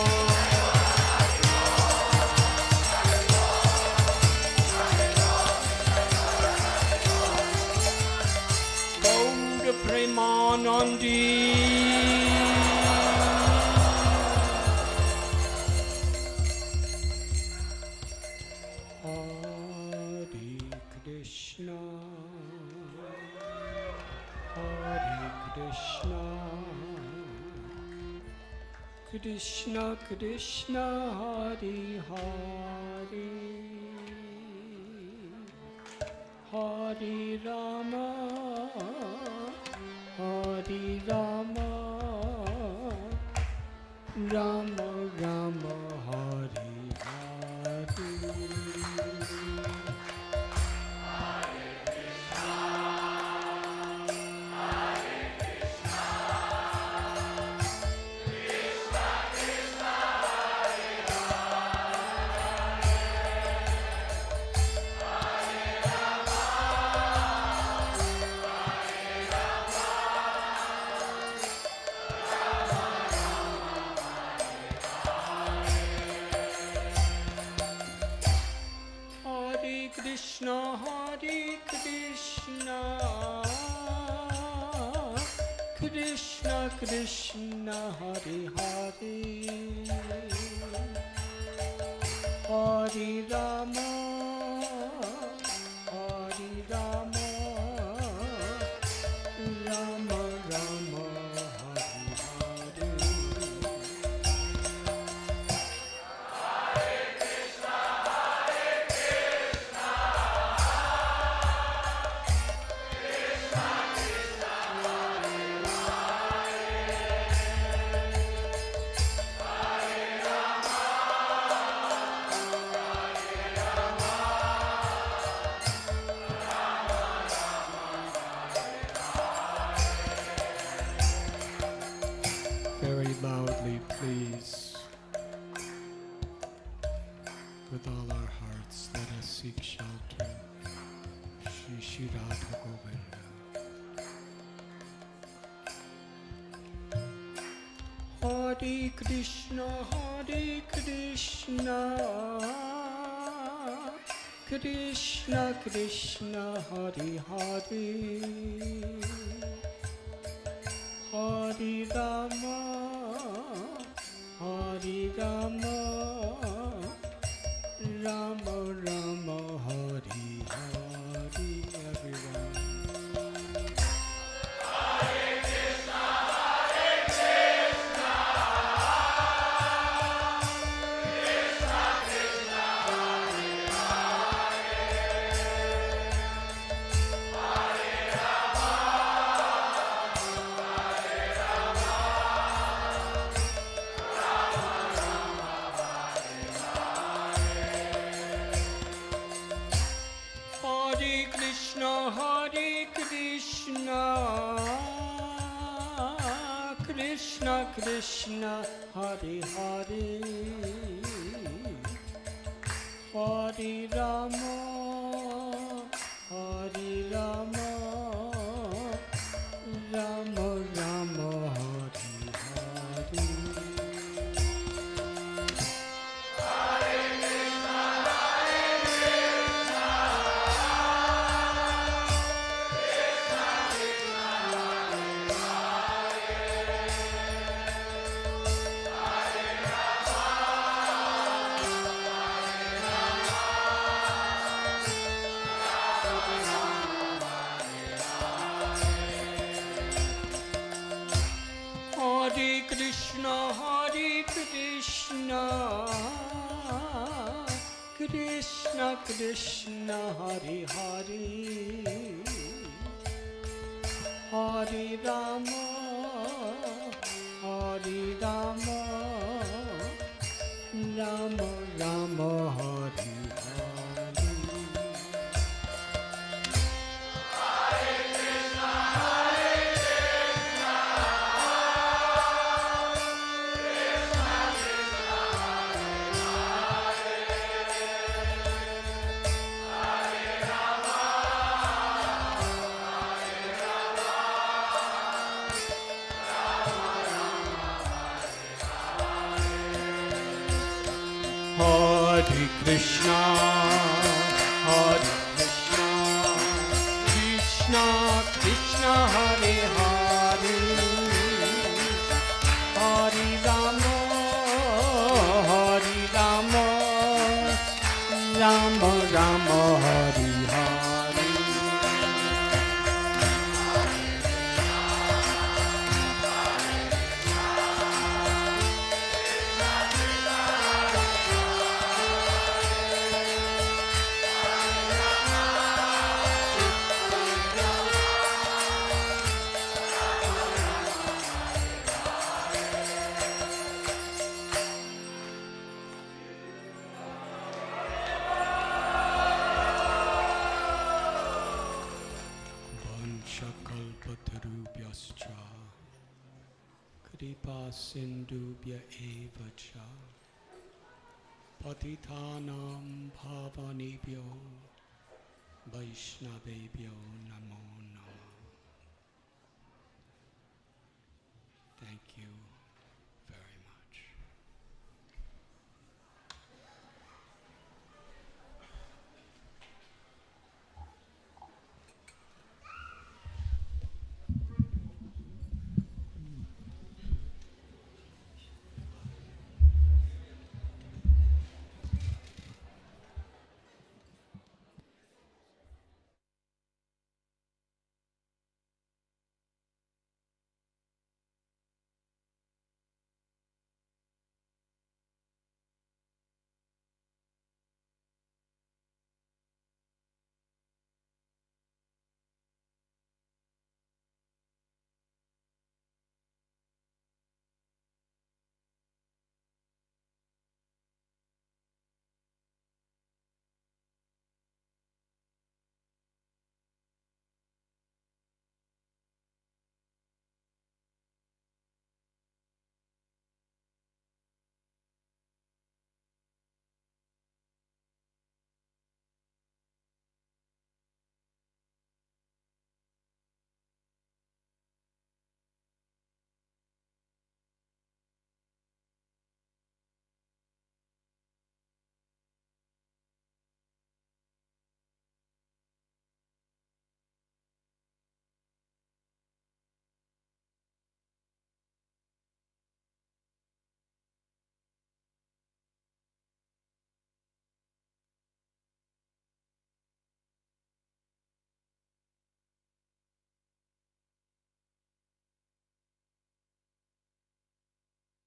Gaur Premanandi. Hare Krishna, Hare Krishna, Krishna Krishna, Hare Hare, Hare Rama, Hare Rama, Rama Rama, Hare Hare. Krishna, Hare Krishna, Krishna Krishna, Hare Hare, Hare Rama, Hare Rama, Rama Rama, Hare Hare. Very loudly, please. With all our hearts, let us seek shelter. Shri Shri Radha Govinda. Hare Krishna, Hare Krishna, Krishna Krishna, Hare Hare, Hare Rama, Hare Rama, Rama Rama, Hare Hare. Everyone. Krishna Krishna, Hare Hare, Hare Rama, Hare Rama, Krishna, Krishna Krishna, Hare Hare, Hare Rama, Hare Rama, Rama Rama, Hare Hare. Hare Krishna, Hare Krishna, Krishna Krishna, Hare Hare, Hare Rama, Hare Rama, Rama Rama, Hare Hare. Kalpatarubhyascha Kripa Sindhubhya eva cha Patitanam Bhavanebhyo Vaishnavebhyo Namo